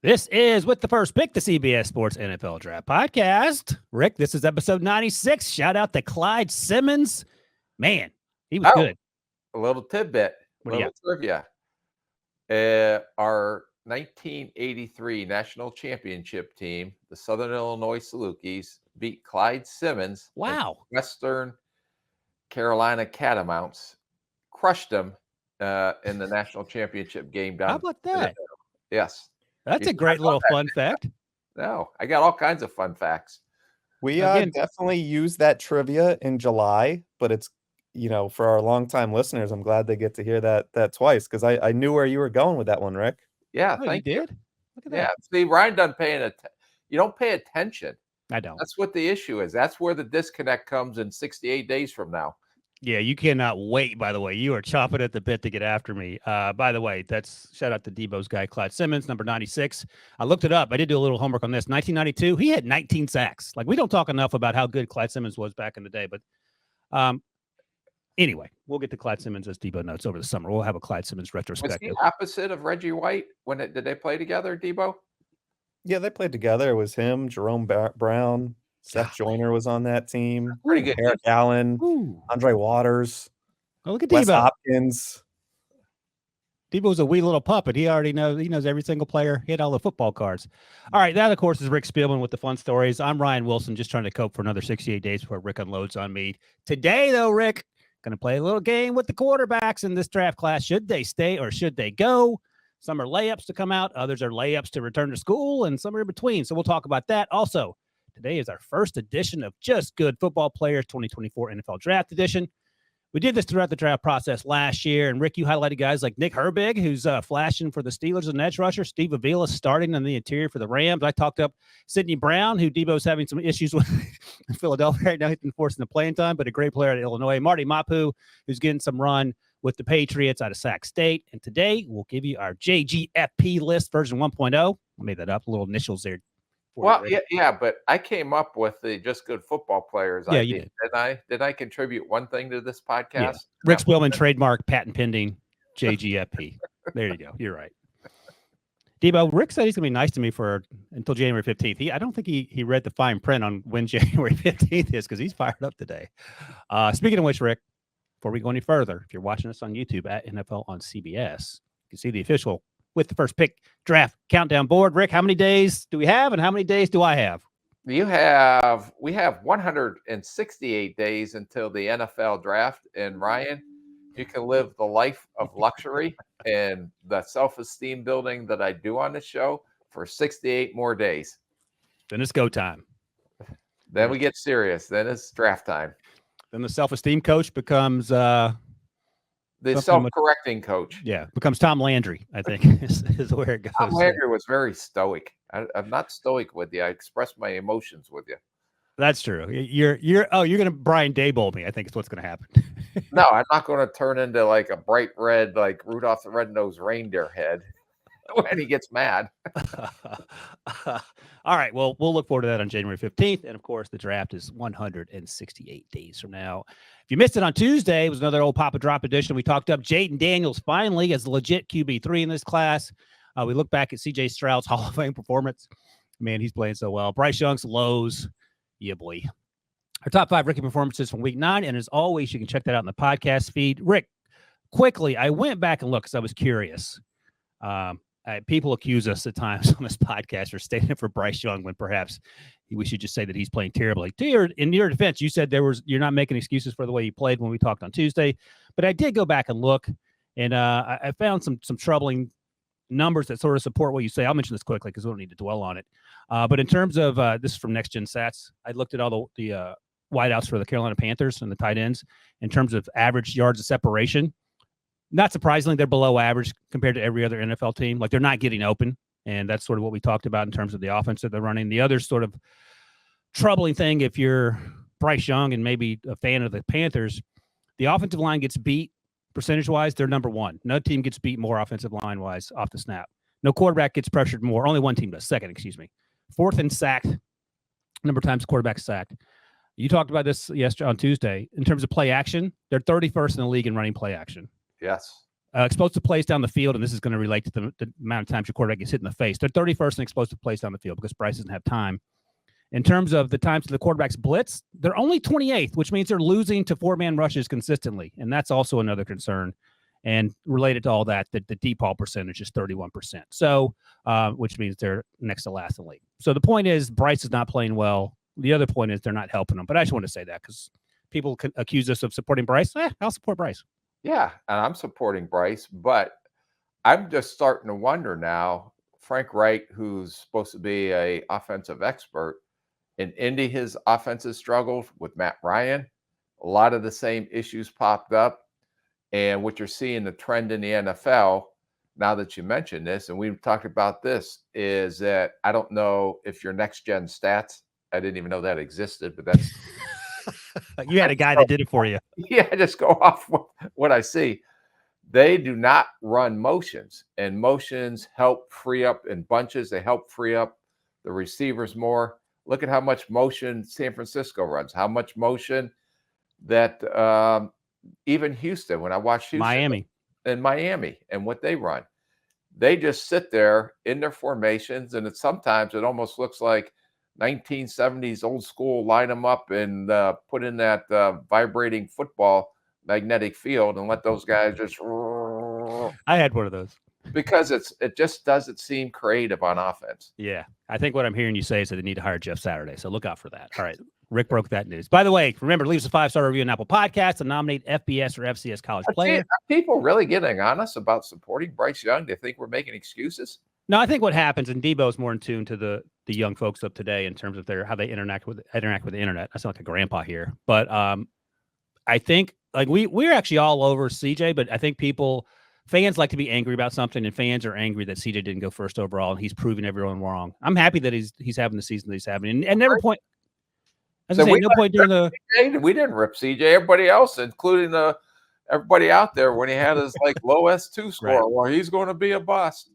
This is With the First Pick, the CBS Sports NFL Draft Podcast. Rick, this is episode 96. Shout out to Clyde Simmons. Man, he was good. A little tidbit, What do you little trivia. Our 1983 national championship team, the Southern Illinois Salukis, beat Clyde Simmons. Wow. Western Carolina Catamounts crushed them in the national championship game down. How about that? Yes. That's a great little fun fact. No, I got all kinds of fun facts. We definitely used that trivia in July, but it's, for our longtime listeners, I'm glad they get to hear that twice because I knew where you were going with that one, Rick. Yeah, thank you. Did? Look at that. See, Ryan doesn't pay you don't pay attention. I don't. That's what the issue is. That's where the disconnect comes in 68 days from now. Yeah, you cannot wait, by the way. You are chomping at the bit to get after me. By the way, that's shout out to Debo's guy, Clyde Simmons, number 96. I looked it up. I did do a little homework on this. 1992, he had 19 sacks. Like, we don't talk enough about how good Clyde Simmons was back in the day. But anyway, we'll get to Clyde Simmons as Debo notes over the summer. We'll have a Clyde Simmons retrospective. Was he opposite of Reggie White? Did they play together, Debo? Yeah, they played together. It was him, Jerome Brown, Seth Joyner was on that team. Pretty good. Eric Allen, Andre Waters. Oh, look at Wes Debo. Hopkins. Debo's a wee little puppet. He already knows. He knows every single player. Hit all the football cards. All right, that, of course, is Rick Spielman with the fun stories. I'm Ryan Wilson, just trying to cope for another 68 days before Rick unloads on me. Today, though, Rick, going to play a little game with the quarterbacks in this draft class. Should they stay or should they go? Some are layups to come out. Others are layups to return to school, and some are in between. So we'll talk about that. Also, today is our first edition of Just Good Football Players 2024 NFL Draft Edition. We did this throughout the draft process last year, and Rick, you highlighted guys like Nick Herbig, who's flashing for the Steelers as an edge rusher. Steve Avila starting on the interior for the Rams. I talked up Sidney Brown, who Debo's having some issues with in Philadelphia right now. He's been forcing the playing time, but a great player at Illinois. Marty Mapu, who's getting some run with the Patriots out of Sac State. And today we'll give you our JGFP list version 1.0. I made that up, little initials there. Well, yeah, but I came up with the Just Good Football Players. Yeah, you did. Did I contribute one thing to this podcast? Yeah. Rick Spielman, trademark, patent pending, JGFP. There you go. You're right. Debo, Rick said he's going to be nice to me until January 15th. I don't think he read the fine print on when January 15th is because he's fired up today. Speaking of which, Rick, before we go any further, if you're watching us on YouTube at NFL on CBS, you can see the official With the First Pick draft countdown board. Rick, how many days do we have and how many days do I have? We have 168 days until the NFL draft. And Ryan, you can live the life of luxury and the self-esteem building that I do on the show for 68 more days. Then it's go time. Then we get serious. Then it's draft time. Then the self-esteem coach becomes the self-correcting coach. Yeah, becomes Tom Landry, I think, is where it goes. Tom Landry was very stoic. I'm not stoic with you. I express my emotions with you. That's true. You're going to Brian Daboll me, I think is what's going to happen. No, I'm not going to turn into like a bright red, like Rudolph the Red-Nosed Reindeer head when he gets mad. All right. Well, we'll look forward to that on January 15th. And, of course, the draft is 168 days from now. If you missed it on Tuesday, it was another old Papa Drop edition. We talked up Jaden Daniels finally as the legit QB3 in this class. We look back at C.J. Stroud's Hall of Fame performance. Man, he's playing so well. Bryce Young's lows. Yeah, boy. Our top 5 rookie performances from week 9. And as always, you can check that out in the podcast feed. Rick, quickly, I went back and looked because I was curious. People accuse us at times on this podcast for standing for Bryce Young when perhaps we should just say that he's playing terribly. In your defense, you said you're not making excuses for the way he played when we talked on Tuesday, but I did go back and look, and I found some troubling numbers that sort of support what you say. I'll mention this quickly because we don't need to dwell on it. But in terms of this is from Next Gen Stats, I looked at all the wideouts for the Carolina Panthers and the tight ends in terms of average yards of separation. Not surprisingly, they're below average compared to every other NFL team. Like, they're not getting open, and that's sort of what we talked about in terms of the offense that they're running. The other sort of troubling thing, if you're Bryce Young and maybe a fan of the Panthers, the offensive line gets beat percentage-wise. They're number one. No team gets beat more offensive line-wise off the snap. No quarterback gets pressured more. Only one team does. Second, excuse me. Fourth in sacked. Number of times quarterback sacked. You talked about this yesterday on Tuesday. In terms of play action, they're 31st in the league in running play action. Yes. explosive plays down the field, and this is going to relate to the amount of times your quarterback gets hit in the face. They're 31st in explosive plays down the field because Bryce doesn't have time. In terms of the times the quarterback's blitz, they're only 28th, which means they're losing to four-man rushes consistently, and that's also another concern. And related to all that, the deep ball percentage is 31%. So, which means they're next to last in the league. So the point is Bryce is not playing well. The other point is they're not helping him. But I just want to say that because people can accuse us of supporting Bryce. I'll support Bryce. Yeah, and I'm supporting Bryce, but I'm just starting to wonder now. Frank Wright, who's supposed to be an offensive expert, in Indy, his offenses struggled with Matt Ryan. A lot of the same issues popped up. And what you're seeing, the trend in the NFL, now that you mentioned this, and we've talked about this, is that I don't know if your next gen stats, I didn't even know that existed, but that's you had a guy that did it for you. yeah, I just go off what I see. They do not run motions, and motions help free up in bunches. They help free up the receivers more. Look at how much motion San Francisco runs, how much motion that even Houston, when I watch Houston Miami and what they run, they just sit there in their formations, and sometimes it almost looks like 1970s old school, line them up and put in that vibrating football magnetic field and let those guys just I had one of those. Because it just doesn't seem creative on offense. Yeah. I think what I'm hearing you say is that they need to hire Jeff Saturday. So look out for that. All right. Rick broke that news. By the way, remember, leave us a 5-star review on Apple Podcasts and nominate FBS or FCS college player. Are people really getting on us about supporting Bryce Young? Do you think we're making excuses? No, I think what happens, and Debo's more in tune to the young folks of today in terms of how they interact with the internet. I sound like a grandpa here, but I think like we're actually all over CJ, but I think fans like to be angry about something, and fans are angry that CJ didn't go first overall, and he's proving everyone wrong. I'm happy that he's having the season that he's having, and never point. We didn't rip CJ. Everybody else, including everybody out there, when he had his like low S2 score, right. Well, he's going to be a bust.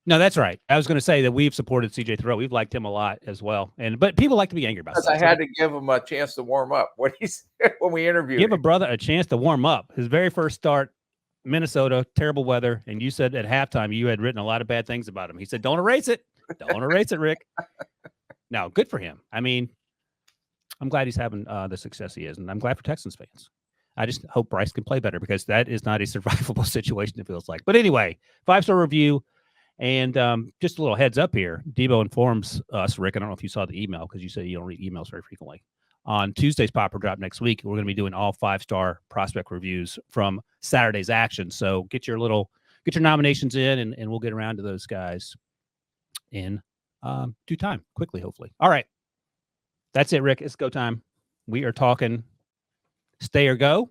No, that's right. I was going to say that we've supported CJ Thoreau. We've liked him a lot as well, but people like to be angry about stuff. Because I had to give him a chance to warm up. What he said when we interviewed him. Give a brother a chance to warm up. His very first start, Minnesota, terrible weather, and you said at halftime you had written a lot of bad things about him. He said, "Don't erase it. Don't erase it, Rick." Now, good for him. I mean, I'm glad he's having the success he is, and I'm glad for Texans fans. I just hope Bryce can play better because that is not a survivable situation, it feels like. But anyway, 5-star review. And just a little heads up here. Debo informs us, Rick, I don't know if you saw the email because you say you don't read emails very frequently. On Tuesday's Popper Drop next week, we're going to be doing all 5-star prospect reviews from Saturday's action. So get your nominations in, and we'll get around to those guys in due time, quickly, hopefully. All right. That's it, Rick. It's go time. We are talking stay or go.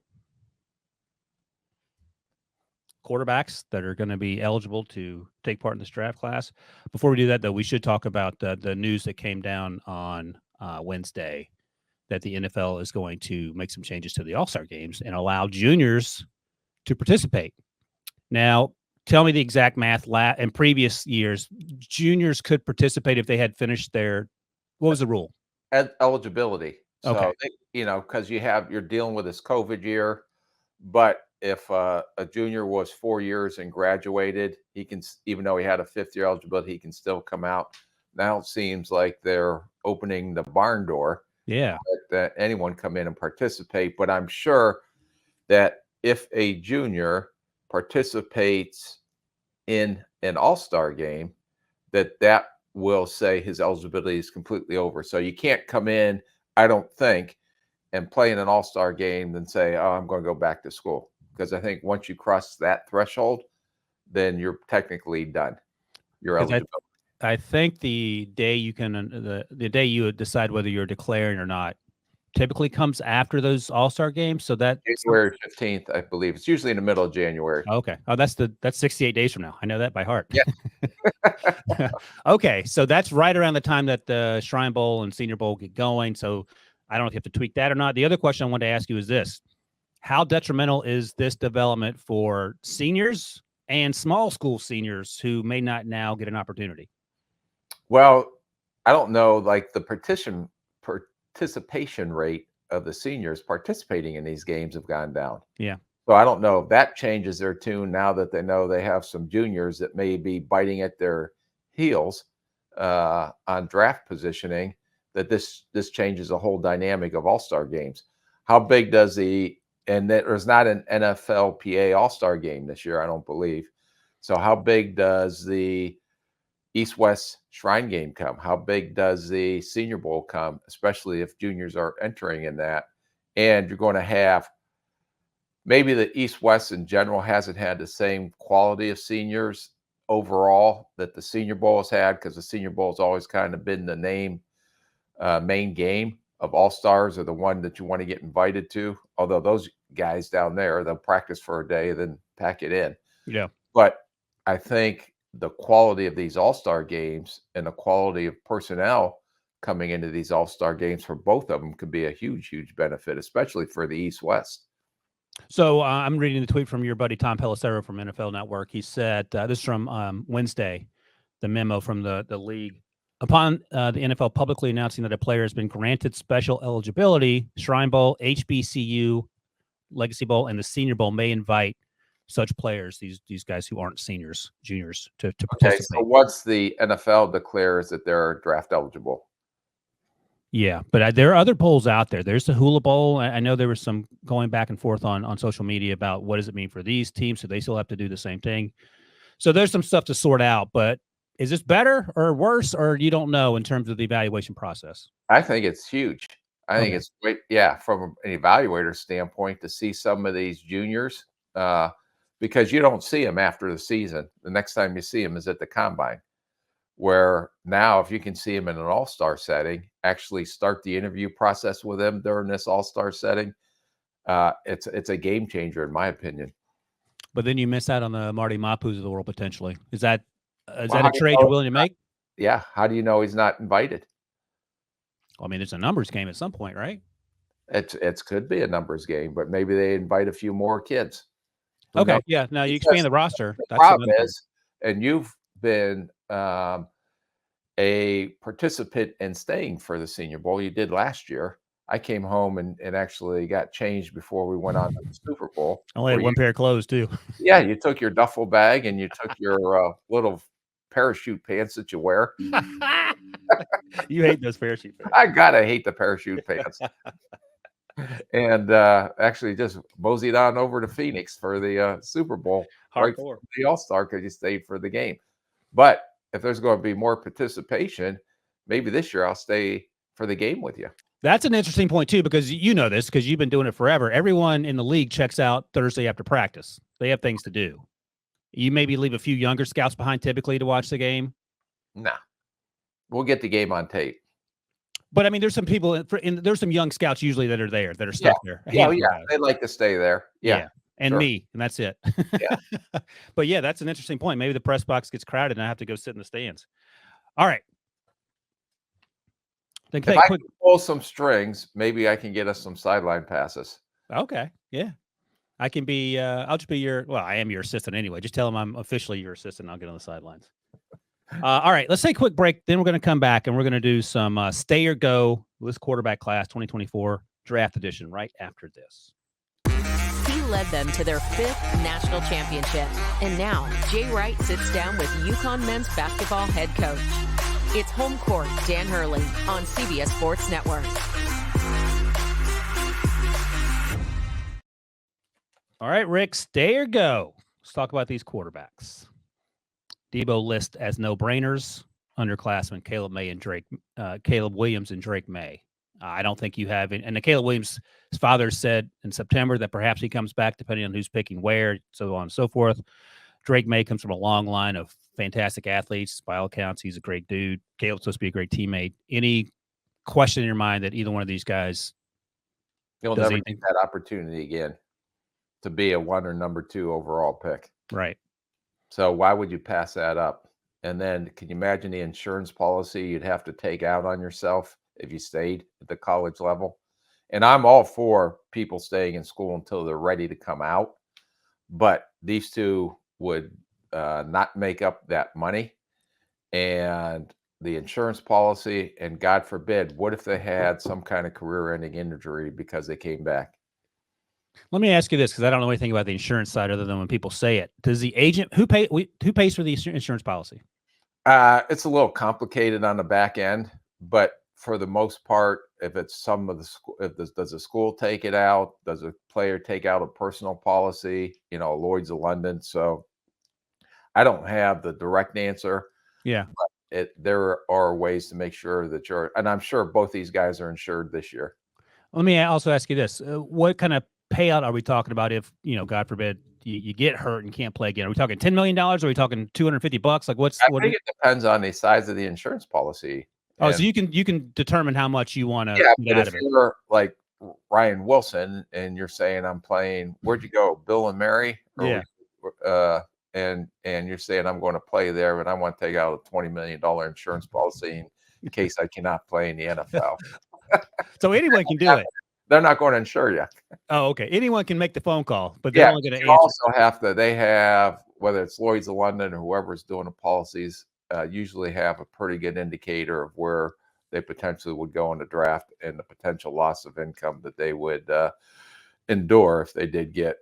Quarterbacks that are going to be eligible to take part in this draft class. Before we do that, though, we should talk about the news that came down on Wednesday that the NFL is going to make some changes to the All-Star games and allow juniors to participate. Now, tell me the exact math. In previous years, juniors could participate if they had finished their – what was the rule? Eligibility. So, okay. Because you're dealing with this COVID year, but if a junior was 4 years and graduated, he can, even though he had a 5th-year eligibility, he can still come out. Now it seems like they're opening the barn door. Yeah. That anyone come in and participate. But I'm sure that if a junior participates in an all-star game, that will say his eligibility is completely over. So you can't come in, I don't think, and play in an all-star game and say, oh, I'm going to go back to school. Because I think once you cross that threshold, then you're technically done. You're eligible. I think the day you can the day you decide whether you're declaring or not typically comes after those All-Star games. So that January 15th, I believe. It's usually in the middle of January. Okay. Oh, that's 68 days from now. I know that by heart. Yeah. Okay. So that's right around the time that the Shrine Bowl and Senior Bowl get going. So I don't know if you have to tweak that or not. The other question I wanted to ask you is this. How detrimental is this development for seniors and small school seniors who may not now get an opportunity? Well, I don't know, like the participation rate of the seniors participating in these games have gone down. Yeah. So I don't know if that changes their tune now that they know they have some juniors that may be biting at their heels on draft positioning. That this changes the whole dynamic of All-Star games. How big does and there's not an NFLPA All-Star game this year, I don't believe. So how big does the East-West Shrine Game come? How big does the Senior Bowl come, especially if juniors are entering in that? And you're going to have maybe the East-West in general hasn't had the same quality of seniors overall that the Senior Bowl has had, because the Senior Bowl has always kind of been the main game of All-Stars, or the one that you want to get invited to. Although those guys down there, they'll practice for a day, then pack it in. Yeah. But I think the quality of these All-Star games and the quality of personnel coming into these All-Star games for both of them could be a huge, huge benefit, especially for the East-West. So I'm reading the tweet from your buddy Tom Pelissero from NFL Network. He said, this is from Wednesday, the memo from the league. Upon the NFL publicly announcing that a player has been granted special eligibility, Shrine Bowl, HBCU, Legacy Bowl, and the Senior Bowl may invite such players, these guys who aren't seniors, juniors, to Okay, participate. so once the NFL declares that they're draft eligible. Yeah, but there are other bowls out there. There's the Hula Bowl. I know there was some going back and forth on social media about what does it mean for these teams. So they still have to do the same thing. So there's some stuff to sort out. But is this better or worse, or you don't know in terms of the evaluation process? I think it's huge. I think Okay. it's great, yeah, from an evaluator standpoint, to see some of these juniors, because you don't see them after the season. The next time you see them is at the combine. Where now, if you can see them in an all-star setting, actually start the interview process with them during this all-star setting, it's a game changer in my opinion. But then you miss out on the Marty Mapus of the world potentially. Is that Well, a how do you trade know you're willing to make? Yeah, how do you know he's not invited? I mean, it's a numbers game at some point, right? It could be a numbers game, but maybe they invite a few more kids. Who Okay, knows? yeah. Now you Because expand the roster. the That's problem another thing. is, and you've been a participant in staying for the Senior Bowl. You did last year. I came home and actually got changed before we went on to the Super Bowl. I only had one pair of clothes too. Yeah, you took your duffel bag and you took your little parachute pants that you wear. You hate those parachute pants. I gotta hate the parachute pants. And actually just moseyed on over to Phoenix for the Super Bowl, right Hardcore. for the All-Star, because you stayed for the game. But if there's going to be more participation, maybe this year I'll stay for the game with you. That's an interesting point too, because you know this because you've been doing it forever. Everyone in the league checks out Thursday after practice. They have things to do. You maybe leave a few younger scouts behind typically to watch the game. Nah, we'll get the game on tape. But I mean, there's some people, there's some young scouts usually that are there, that are stuck there. Yeah, they like to stay there. Yeah. And sure. me, and that's it. Yeah. But yeah, that's an interesting point. Maybe the press box gets crowded and I have to go sit in the stands. All right. If I can pull some strings, maybe I can get us some sideline passes. Okay. Yeah. I can be, I'll just be I am your assistant anyway. Just tell them I'm officially your assistant. I'll get on the sidelines. All right. Let's take a quick break. Then we're going to come back and we're going to do some stay or go with this quarterback class 2024 draft edition right after this. He led them to their 5th national championship. And now Jay Wright sits down with UConn men's basketball head coach. It's Home Court, Dan Hurley on CBS Sports Network. All right, Rick, stay or go. Let's talk about these quarterbacks. Debo list as no-brainers, underclassmen Caleb Williams and Drake May. I don't think you have – and Caleb Williams' father said in September that perhaps he comes back depending on who's picking where, so on and so forth. Drake May comes from a long line of fantastic athletes. By all accounts, he's a great dude. Caleb's supposed to be a great teammate. Any question in your mind that either one of these guys You'll never get that opportunity again to be a 1 or number 2 overall pick. Right. So why would you pass that up? And then can you imagine the insurance policy you'd have to take out on yourself if you stayed at the college level? And I'm all for people staying in school until they're ready to come out. But these two would not make up that money. And the insurance policy, and God forbid, what if they had some kind of career-ending injury because they came back? Let me ask you this, because I don't know anything about the insurance side other than when people say it. Does the agent who pays for the insurance policy? It's a little complicated on the back end, but for the most part, if it's some of the school, does the school take it out? Does a player take out a personal policy? Lloyd's of London. So I don't have the direct answer. Yeah. There are ways to make sure that and I'm sure both these guys are insured this year. Let me also ask you this: what kind of payout are we talking about if God forbid you get hurt and can't play again? Are we talking $10 million? Or are we talking $250? Like I think it depends on the size of the insurance policy. Oh, so you can determine how much you want to get out of it. You're like Ryan Wilson and you're saying I'm playing, where'd you go, Bill and Mary? Yeah. And you're saying I'm going to play there, but I want to take out a $20 million insurance policy in case I cannot play in the NFL. So anyone can do it. They're not going to insure you. Oh, okay. Anyone can make the phone call, but they're only going to answer. Also have to. They have, whether it's Lloyd's of London or whoever's doing the policies, usually have a pretty good indicator of where they potentially would go in the draft and the potential loss of income that they would endure if they did get,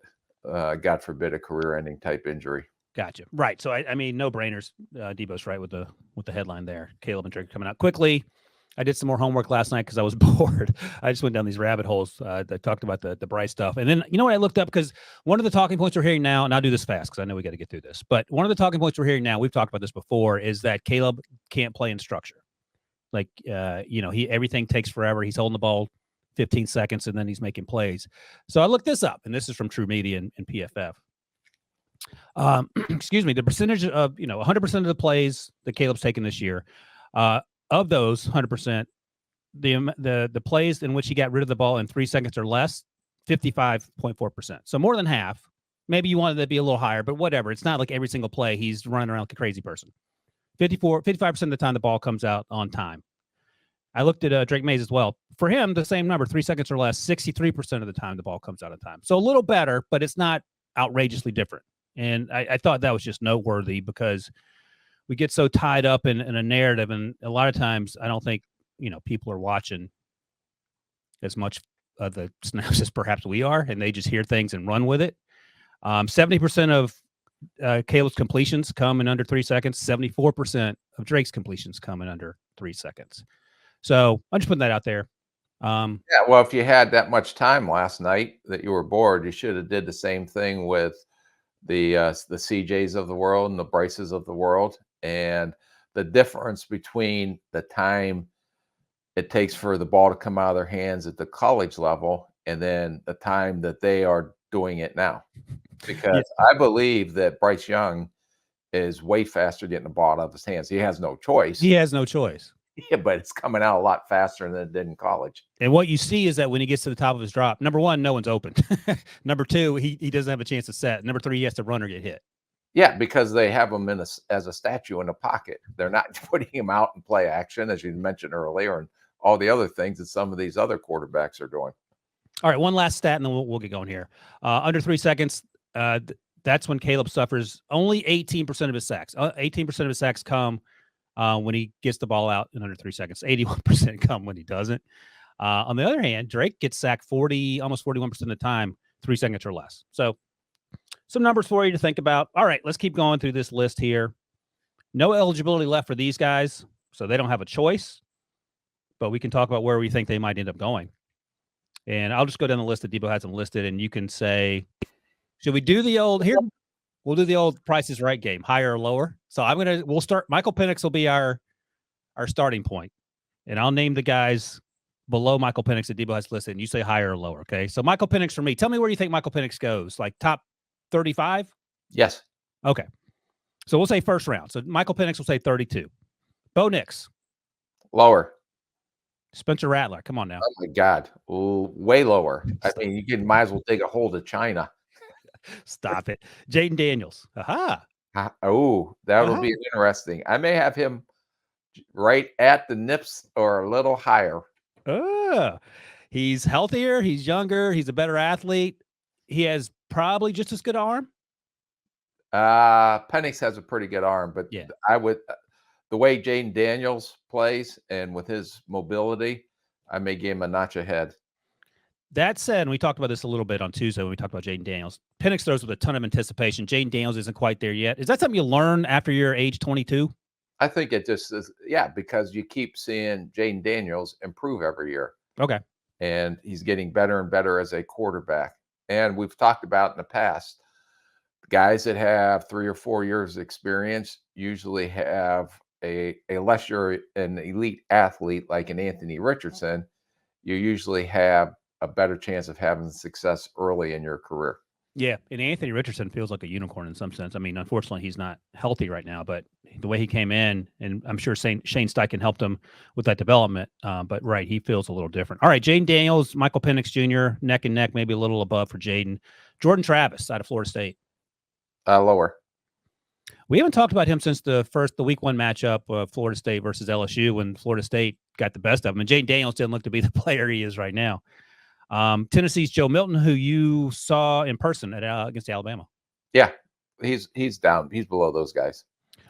God forbid, a career-ending type injury. Gotcha. Right. So I mean, no brainers. Debo's right with the headline there. Caleb and Drake coming out quickly. I did some more homework last night because I was bored. I just went down these rabbit holes that talked about the Bryce stuff. And then, you know what I looked up? Because one of the talking points we're hearing now, and I'll do this fast because I know we got to get through this, but one of the talking points we're hearing now, we've talked about this before, is that Caleb can't play in structure. Like, everything takes forever. He's holding the ball 15 seconds and then he's making plays. So I looked this up, and this is from True Media and PFF. Excuse me, the percentage of, 100% of the plays that Caleb's taken this year, of those 100%, the plays in which he got rid of the ball in 3 seconds or less, 55.4%. So more than half. Maybe you wanted to be a little higher, but whatever. It's not like every single play he's running around like a crazy person. 55% of the time the ball comes out on time. I looked at Drake Mays as well. For him, the same number, 3 seconds or less, 63% of the time the ball comes out on time. So a little better, but it's not outrageously different. And I thought that was just noteworthy because we get so tied up in a narrative, and a lot of times I don't think people are watching as much of the snaps as perhaps we are, and they just hear things and run with it. 70% of Caleb's completions come in under 3 seconds. 74% of Drake's completions come in under 3 seconds. So I'm just putting that out there. Well, if you had that much time last night that you were bored, you should have did the same thing with the CJs of the world and the Bryces of the world. And the difference between the time it takes for the ball to come out of their hands at the college level and then the time that they are doing it now. Because I believe that Bryce Young is way faster getting the ball out of his hands. He has no choice. He has no choice. Yeah, but it's coming out a lot faster than it did in college. And what you see is that when he gets to the top of his drop, number one, no one's open. Number two, he doesn't have a chance to set. Number three, he has to run or get hit. Yeah, because they have him as a statue in a pocket. They're not putting him out in play action, as you mentioned earlier, and all the other things that some of these other quarterbacks are doing. All right, one last stat, and then we'll get going here. Under 3 seconds, that's when Caleb suffers only 18% of his sacks. 18% of his sacks come when he gets the ball out in under 3 seconds. 81% come when he doesn't. On the other hand, Drake gets sacked almost 41% of the time, 3 seconds or less. So some numbers for you to think about. All right, let's keep going through this list here. No eligibility left for these guys, so they don't have a choice. But we can talk about where we think they might end up going. And I'll just go down the list that Debo has them listed, and you can say, should we do the old here? We'll do the old Price is Right game, higher or lower. So we'll start. Michael Penix will be our starting point, and I'll name the guys below Michael Penix that Debo has listed, and you say higher or lower. Okay. So Michael Penix for me. Tell me where you think Michael Penix goes. Like top 35? Yes. Okay. So we'll say first round. So Michael Penix will say 32. Bo Nix. Lower. Spencer Rattler. Come on now. Oh my God. Ooh, way lower. I mean, might as well take a hold of China. Stop it. Jaden Daniels. Aha. Oh, that'll be interesting. I may have him right at the nips or a little higher. He's healthier. He's younger. He's a better athlete. He has probably just as good an arm. Penix has a pretty good arm, but yeah, I would, the way Jaden Daniels plays and with his mobility, I may give him a notch ahead. That said, and we talked about this a little bit on Tuesday when we talked about Jaden Daniels. Penix throws with a ton of anticipation. Jaden Daniels isn't quite there yet. Is that something you learn after you're age 22? I think it just is, because you keep seeing Jaden Daniels improve every year. Okay. And he's getting better and better as a quarterback. And we've talked about in the past, guys that have 3 or 4 years experience usually have unless you're an elite athlete like an Anthony Richardson, you usually have a better chance of having success early in your career. Yeah, and Anthony Richardson feels like a unicorn in some sense. I mean, unfortunately, he's not healthy right now, but the way he came in, and I'm sure Shane Steichen helped him with that development. But right, he feels a little different. All right, Jaden Daniels, Michael Penix Jr., neck and neck, maybe a little above for Jaden. Jordan Travis out of Florida State. Lower. We haven't talked about him since the week 1 matchup of Florida State versus LSU when Florida State got the best of him. And Jaden Daniels didn't look to be the player he is right now. Tennessee's Joe Milton, who you saw in person against Alabama. Yeah, he's down. He's below those guys.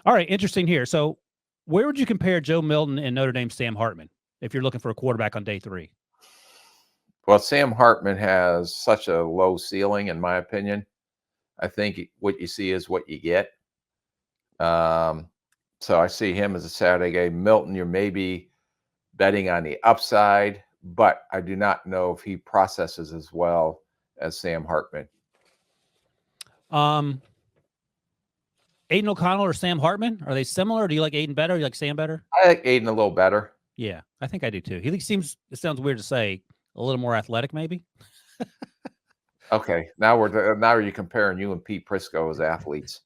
All right, interesting here. So where would you compare Joe Milton and Notre Dame's Sam Hartman if you're looking for a quarterback on day 3? Well, Sam Hartman has such a low ceiling, in my opinion. I think what you see is what you get. So I see him as a Saturday game. Milton, you're maybe betting on the upside, but I do not know if he processes as well as Sam Hartman. Aiden O'Connell or Sam Hartman, are they similar? Or do you like Aiden better? Or you like Sam better? I like Aiden a little better. Yeah, I think I do too. He seems, it sounds weird to say, a little more athletic maybe. Okay, now you're comparing you and Pete Prisco as athletes.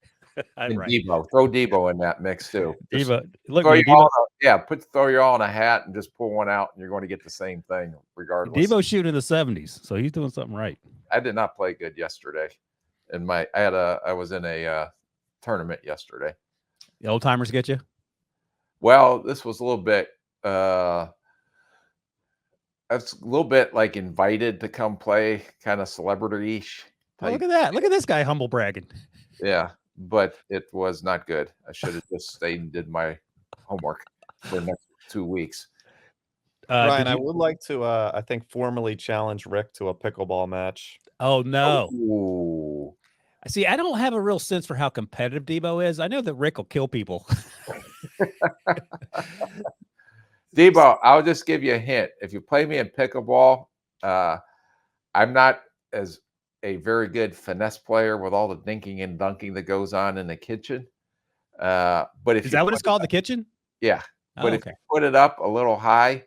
And right. Debo, throw Debo in that mix too. Debo, look, throw man, you all Debo, throw you all in a hat and just pull one out, and you're going to get the same thing regardless. Debo's shooting in the 70s, so he's doing something right. I did not play good yesterday, and I was in a tournament yesterday. The old timers get you? Well, this was a little bit. It's a little bit like invited to come play, kind of celebrity-ish. Oh, look at that! Look at this guy humble bragging. Yeah, but it was not good. I should have just stayed and did my homework for the next 2 weeks. Ryan, I would like to, I think, formally challenge Rick to a pickleball match. Oh, no. Ooh. See, I don't have a real sense for how competitive Debo is. I know that Rick will kill people. Debo, I'll just give you a hint. If you play me in pickleball, I'm not as a very good finesse player with all the dinking and dunking that goes on in the kitchen. But if is that what it's called, the kitchen? Yeah. But if you put it up a little high,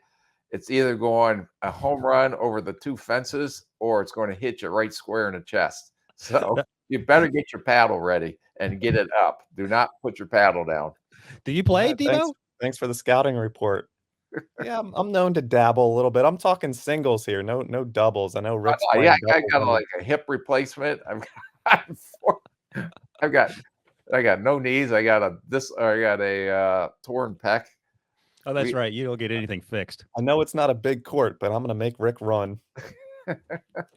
it's either going a home run over the 2 fences or it's going to hit you right square in the chest. So you better get your paddle ready and get it up. Do not put your paddle down. Do you play, Debo? Thanks for the scouting report. Yeah, I'm known to dabble a little bit. I'm talking singles here, no doubles. I know Rick's I got like a hip replacement. I got no knees. I got a torn pec. Oh, that's right. You don't get anything fixed. I know it's not a big court, but I'm going to make Rick run.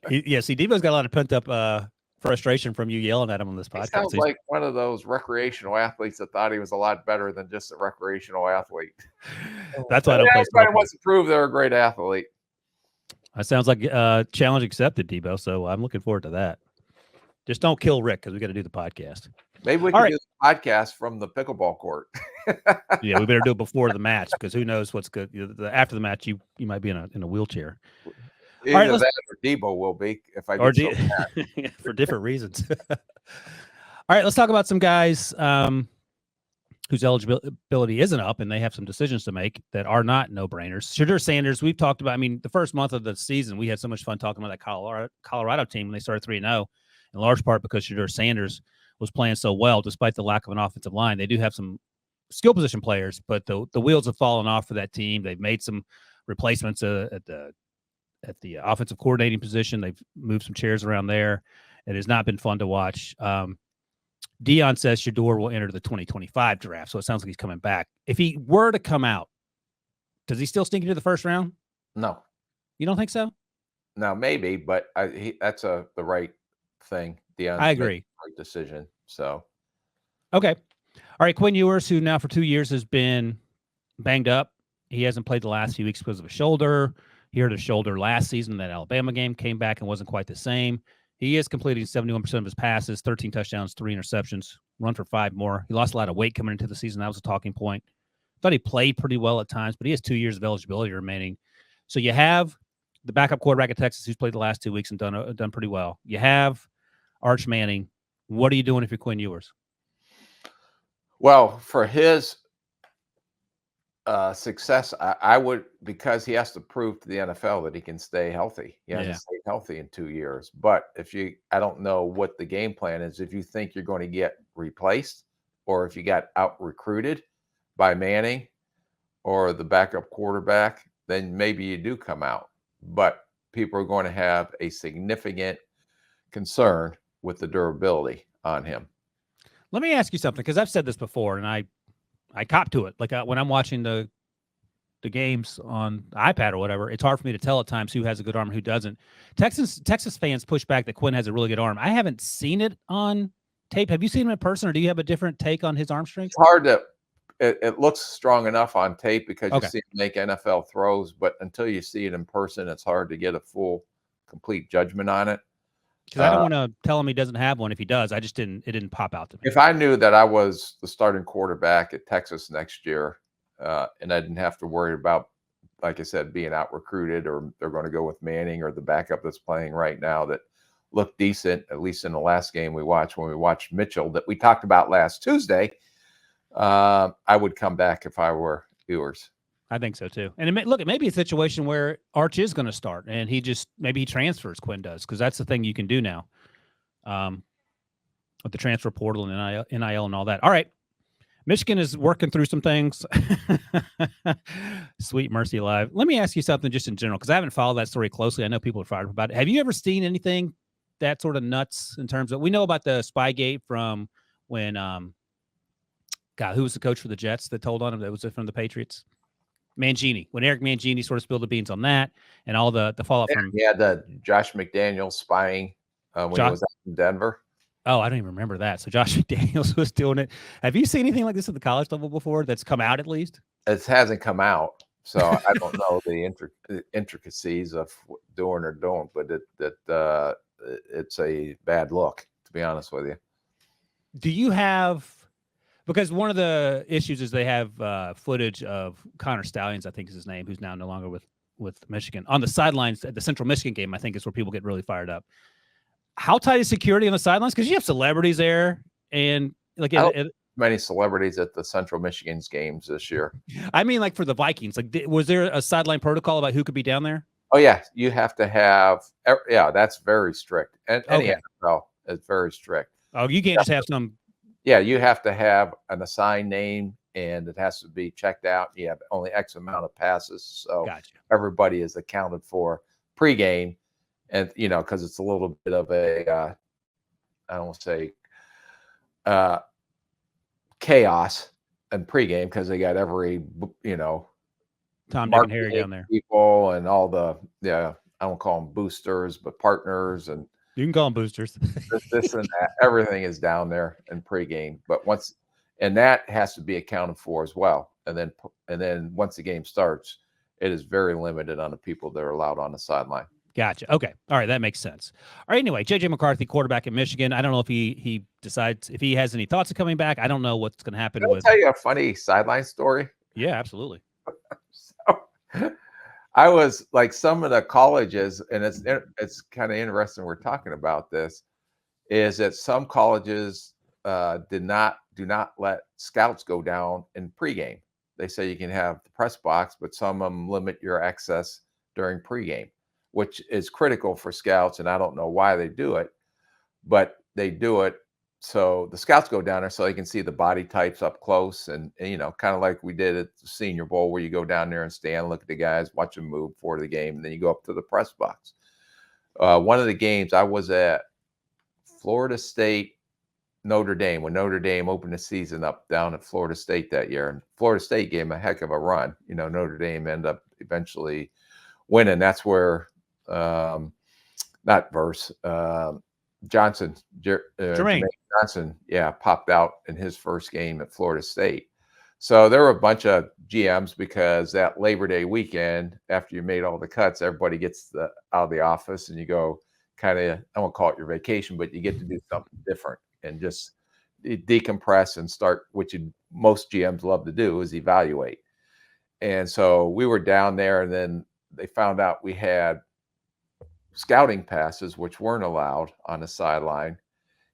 See, Debo's got a lot of pent up frustration from you yelling at him on this podcast. He sounds like one of those recreational athletes that thought he was a lot better than just a recreational athlete. That's why I don't play. Everybody wants to prove they're a great athlete. That sounds like challenge accepted, Debo. So I'm looking forward to that. Just don't kill Rick because we got to do the podcast. Maybe we can do the podcast from the pickleball court. Yeah, we better do it before the match because who knows what's good. After the match, you might be in a wheelchair. Either all right, that or Debo will be if I get so for different reasons. All right, let's talk about some guys whose eligibility isn't up, and they have some decisions to make that are not no-brainers. Shadur Sanders, we've talked about. I mean, the first month of the season, we had so much fun talking about that Colorado team when they started 3-0, in large part because Shadur Sanders was playing so well despite the lack of an offensive line. They do have some skill position players, but the wheels have fallen off for that team. They've made some replacements at the offensive coordinating position. They've moved some chairs around there. It has not been fun to watch. Dion says Shadur will enter the 2025 draft, so it sounds like he's coming back. If he were to come out, does he still sneak into the first round? No. You don't think so? No, maybe, but that's the right thing. Dion's I agree. Right decision. So, okay. All right, Quinn Ewers, who now for 2 years has been banged up. He hasn't played the last few weeks because of a shoulder. He hurt his shoulder last season in that Alabama game, came back and wasn't quite the same. He is completing 71% of his passes, 13 touchdowns, 3 interceptions, run for 5 more. He lost a lot of weight coming into the season. That was a talking point. Thought he played pretty well at times, but he has 2 years of eligibility remaining. So you have the backup quarterback at Texas who's played the last 2 weeks and done pretty well. You have Arch Manning. What are you doing if you're Quinn Ewers? Well, for his success, I would, because he has to prove to the NFL that he can stay healthy. He hasn't stayed healthy in 2 years. But I don't know what the game plan is. If you think you're going to get replaced, or if you got out recruited by Manning or the backup quarterback, then maybe you do come out. But people are going to have a significant concern with the durability on him. Let me ask you something, because I've said this before, and I cop to it. Like when I'm watching the games on the iPad or whatever, it's hard for me to tell at times who has a good arm and who doesn't. Texas fans push back that Quinn has a really good arm. I haven't seen it on tape. Have you seen him in person, or do you have a different take on his arm strength? It's hard to. It looks strong enough on tape because you see him make NFL throws, but until you see it in person, it's hard to get a full, complete judgment on it. Because I don't want to tell him he doesn't have one if he does. It didn't pop out to me. If I knew that I was the starting quarterback at Texas next year, and I didn't have to worry about, like I said, being out recruited, or they're going to go with Manning or the backup that's playing right now that looked decent, at least in the last game we watched, when we watched Mitchell that we talked about last Tuesday, I would come back if I were Ewers. I think so too. And it may be a situation where Arch is going to start, and maybe he transfers. Quinn does, because that's the thing you can do now, with the transfer portal and NIL and all that. All right, Michigan is working through some things. Sweet mercy alive. Let me ask you something just in general, because I haven't followed that story closely. I know people are fired up about it. Have you ever seen anything that sort of nuts in terms of, we know about the Spygate from when who was the coach for the Jets that told on him? That was from the Patriots. Mangini, when Eric Mangini sort of spilled the beans on that, and all the fallout from the Josh McDaniels spying when he was out in Denver. Oh, I don't even remember that. So Josh McDaniels was doing it. Have you seen anything like this at the college level before that's come out at least? It hasn't come out, so I don't know the intricacies of doing or don't, but it's a bad look, to be honest with you. Do you have? Because one of the issues is they have footage of Connor Stallions, I think is his name, who's now no longer with Michigan, on the sidelines at the Central Michigan game. I think is where people get really fired up. How tight is security on the sidelines? Because you have celebrities there, and like many celebrities at the Central Michigan's games this year. I mean, like for the Vikings, like was there a sideline protocol about who could be down there? Oh yeah, you have to have. Yeah, that's very strict, and any NFL is very strict. Oh, you can't just have some. Yeah, you have to have an assigned name, and it has to be checked out. You have only X amount of passes, so everybody is accounted for pregame, and because it's a little bit of a, I don't want to say, chaos in pregame, because they got every Tom, Dick, and Harry down there, people, and all the I don't call them boosters, but partners, and you can call them boosters. this and that, everything is down there in pregame. But that has to be accounted for as well. And then once the game starts, it is very limited on the people that are allowed on the sideline. Gotcha. Okay. All right. That makes sense. All right. Anyway, JJ McCarthy, quarterback at Michigan. I don't know if he decides, if he has any thoughts of coming back. I don't know what's going to happen. Can I tell you a funny sideline story? Yeah, absolutely. So, I was like, some of the colleges, and it's kind of interesting we're talking about this, is that some colleges do not let scouts go down in pregame. They say you can have the press box, but some of them limit your access during pregame, which is critical for scouts. And I don't know why they do it, but they do it so the scouts go down there so they can see the body types up close, and kind of like we did at the Senior Bowl, where you go down there and stand, look at the guys, watch them move before the game, and then you go up to the press box. One of the games I was at, Florida State, Notre Dame, when Notre Dame opened the season up down at Florida State that year, and Florida State gave them a heck of a run. Notre Dame ended up eventually winning. That's where Jermaine Johnson, popped out in his first game at Florida State. So there were a bunch of GMs because that Labor Day weekend, after you made all the cuts, everybody gets out of the office and you go kind of, I won't call it your vacation, but you get to do something different and just decompress and start, which most GMs love to do, is evaluate. And so we were down there, and then they found out we had scouting passes, which weren't allowed on the sideline.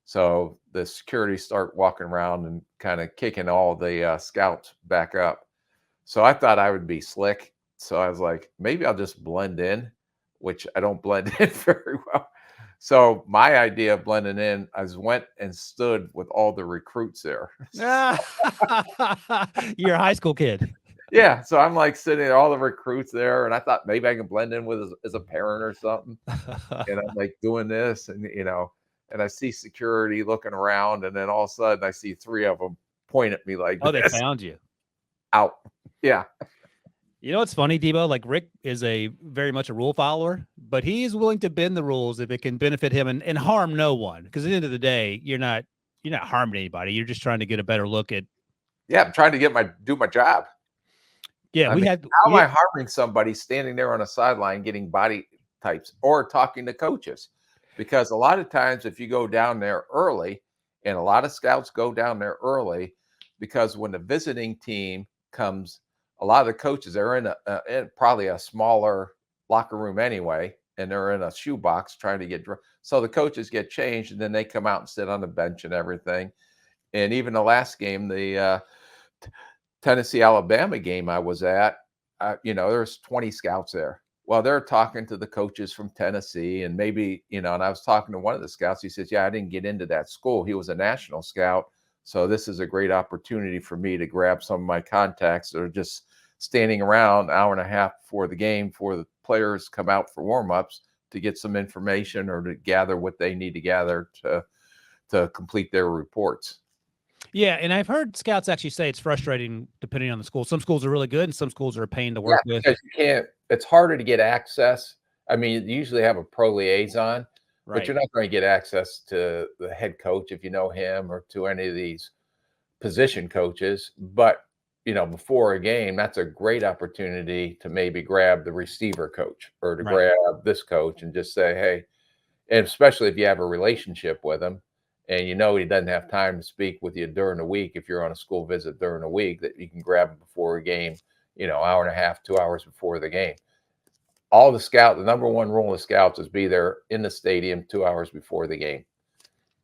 So the security start walking around and kind of kicking all the scouts back up. So I thought I would be slick. So I was like, maybe I'll just blend in, which I don't blend in very well. So my idea of blending in, I just went and stood with all the recruits there. You're a high school kid. Yeah. So I'm like sitting there, all the recruits there. And I thought maybe I can blend in with as a parent or something. And I'm like doing this and, and I see security looking around. And then all of a sudden I see 3 of them point at me like, oh, they found you. Out. Yeah. You know what's funny, Debo? Like Rick is very much a rule follower, but he is willing to bend the rules if it can benefit him and harm no one. Because at the end of the day, you're not harming anybody. You're just trying to get a better look at. Yeah, I'm trying to do my job. Yeah, how am I harming somebody standing there on a sideline getting body types or talking to coaches? Because a lot of times if you go down there early, and a lot of scouts go down there early, because when the visiting team comes, a lot of the coaches are in probably a smaller locker room anyway, and they're in a shoebox trying to get dressed. So the coaches get changed, and then they come out and sit on the bench and everything. And even the last game, the Tennessee-Alabama game I was at, there's 20 scouts there. Well, they're talking to the coaches from Tennessee, and maybe, and I was talking to one of the scouts. He says, yeah, I didn't get into that school. He was a national scout. So this is a great opportunity for me to grab some of my contacts that are just standing around an hour and a half before the game, before the players come out for warm-ups, to get some information or to gather what they need to gather to complete their reports. Yeah, and I've heard scouts actually say it's frustrating depending on the school. Some schools are really good and some schools are a pain to work with. Because it's harder to get access. I mean, you usually have a pro liaison, right, but you're not going to get access to the head coach if you know him, or to any of these position coaches. But, before a game, that's a great opportunity to maybe grab the receiver coach or to grab this coach and just say, hey, and especially if you have a relationship with him, and he doesn't have time to speak with you during the week, if you're on a school visit during the week, that you can grab him before a game, hour and a half, 2 hours before the game. The number one rule of scouts is be there in the stadium 2 hours before the game.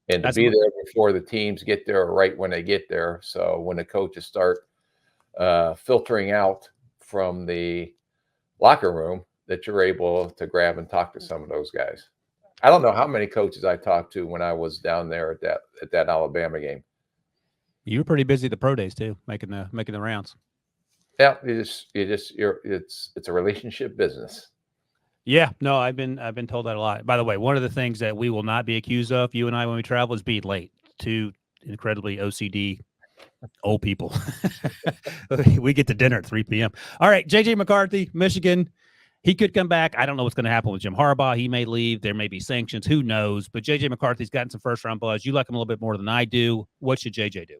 And to be there before the teams get there, or right when they get there. So when the coaches start filtering out from the locker room, that you're able to grab and talk to some of those guys. I don't know how many coaches I talked to when I was down there at that Alabama game. You were pretty busy at the pro days too, making the rounds. Yeah, it's a relationship business. Yeah, no, I've been told that a lot. By the way, one of the things that we will not be accused of, you and I, when we travel, is being late. 2 incredibly OCD old people. We get to dinner at 3 p.m. All right, JJ McCarthy, Michigan. He could come back. I don't know what's going to happen with Jim Harbaugh. He may leave. There may be sanctions. Who knows? But JJ McCarthy's gotten some first-round buzz. You like him a little bit more than I do. What should JJ do?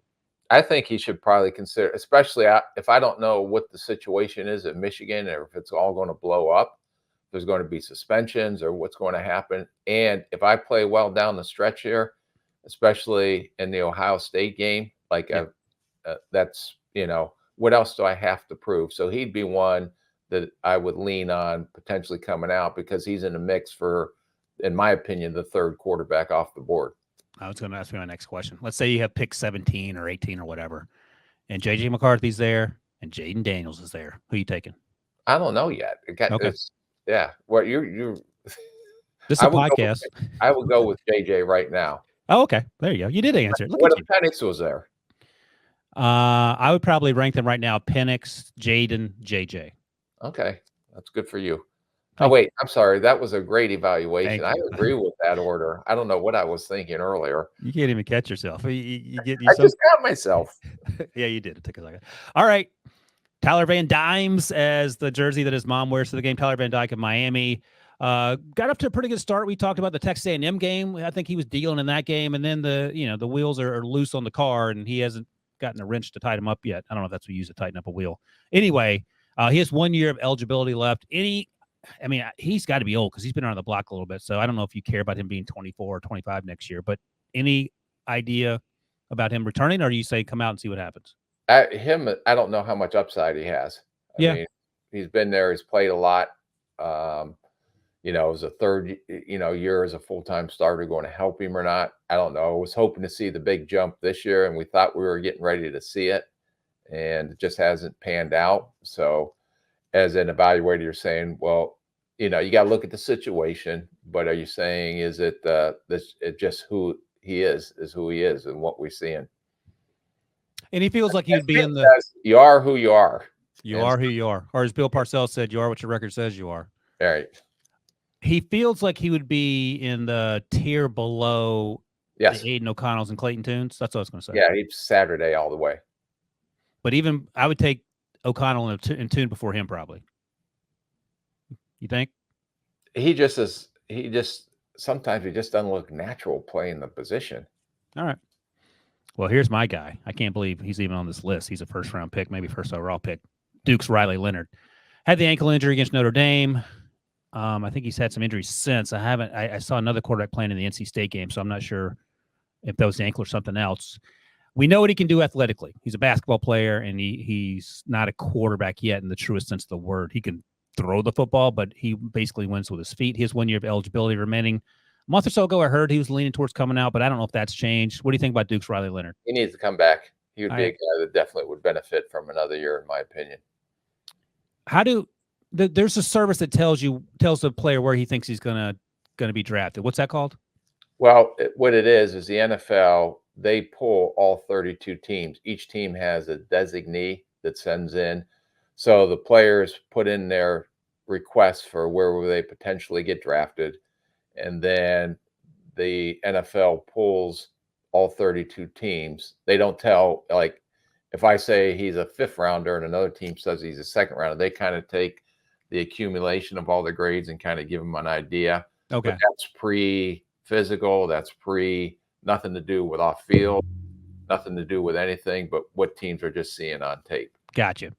I think he should probably consider, especially if I don't know what the situation is at Michigan, or if it's all going to blow up, there's going to be suspensions or what's going to happen. And if I play well down the stretch here, especially in the Ohio State game, that's, what else do I have to prove? So he'd be one that I would lean on potentially coming out, because he's in the mix for, in my opinion, the 3rd quarterback off the board. I was going to ask you my next question. Let's say you have pick 17 or 18 or whatever, and JJ McCarthy's there and Jaden Daniels is there. Who are you taking? I don't know yet. Okay. Yeah. Well, you This is a podcast. I would go with JJ right now. Oh, okay. There you go. You did answer it. What if Penix was there? I would probably rank them right now: Penix, Jaden, JJ. Okay, that's good for you. Oh, wait, I'm sorry. That was a great evaluation. I agree with that order. I don't know what I was thinking earlier. You can't even catch yourself. You just got myself. Yeah, you did. It took a second. All right. Tyler Van Dimes as the jersey that his mom wears to the game. Tyler Van Dyke of Miami. Got up to a pretty good start. We talked about the Texas A&M game. I think he was dealing in that game. And then the wheels are loose on the car, and he hasn't gotten a wrench to tighten him up yet. I don't know if that's what you use to tighten up a wheel. Anyway, he has 1 year of eligibility left. He's got to be old because he's been around the block a little bit. So I don't know if you care about him being 24 or 25 next year. But any idea about him returning, or do you say come out and see what happens? I don't know how much upside he has. I mean, he's been there. He's played a lot. It was a third, year as a full-time starter. Going to help him or not, I don't know. I was hoping to see the big jump this year, and we thought we were getting ready to see it, and it just hasn't panned out. So as an evaluator, you're saying, well, you got to look at the situation, but are you saying, is it just who he is who he is and what we're seeing? And he feels like he would be in the you are who you are. You are who you are. Or as Bill Parcells said, you are what your record says you are. All right. He feels like he would be in the tier below the Aiden O'Connells and Clayton Tunes. That's what I was going to say. Yeah, he's Saturday all the way. But even I would take O'Connell and Tune before him probably. You think? Sometimes he just doesn't look natural playing the position. All right. Well, here's my guy. I can't believe he's even on this list. He's a first-round pick, maybe first overall pick. Duke's Riley Leonard. Had the ankle injury against Notre Dame. I think he's had some injuries since. I saw another quarterback playing in the NC State game, so I'm not sure if that was the ankle or something else. We know what he can do athletically. He's a basketball player, and he's not a quarterback yet in the truest sense of the word. He can throw the football, but he basically wins with his feet. He has 1 year of eligibility remaining. A month or so ago, I heard he was leaning towards coming out, but I don't know if that's changed. What do you think about Duke's Riley Leonard? He needs to come back. He would be a guy that definitely would benefit from another year, in my opinion. There's a service that tells the player where he thinks he's gonna be drafted. What's that called? Well, what it is the NFL, they pull all 32 teams. Each team has a designee that sends in. So the players put in their requests for where will they potentially get drafted. And then the NFL pulls all 32 teams. They don't tell, like, if I say he's a 5th rounder and another team says he's a 2nd rounder, they kind of take the accumulation of all the grades and kind of give them an idea. Okay. But that's pre-physical. That's nothing to do with off field, nothing to do with anything but what teams are just seeing on tape. Gotcha.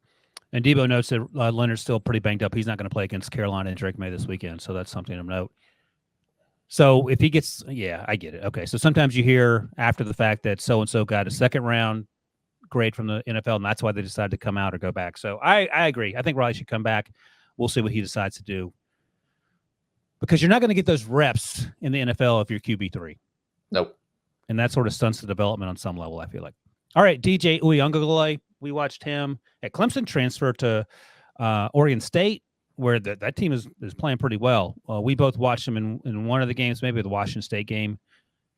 And Debo notes that Leonard's still pretty banged up. He's not going to play against Carolina and Drake May this weekend, so that's something to note. So if he gets, I get it. Okay, so sometimes you hear after the fact that so-and-so got a 2nd round grade from the NFL, and that's why they decided to come out or go back. So I agree. I think Riley should come back. We'll see what he decides to do. Because you're not going to get those reps in the NFL if you're QB3. Nope. And that sort of stunts the development on some level, I feel like. All right, DJ Uyunglele, we watched him at Clemson transfer to Oregon State, where that team is playing pretty well. We both watched him in one of the games, maybe the Washington State game,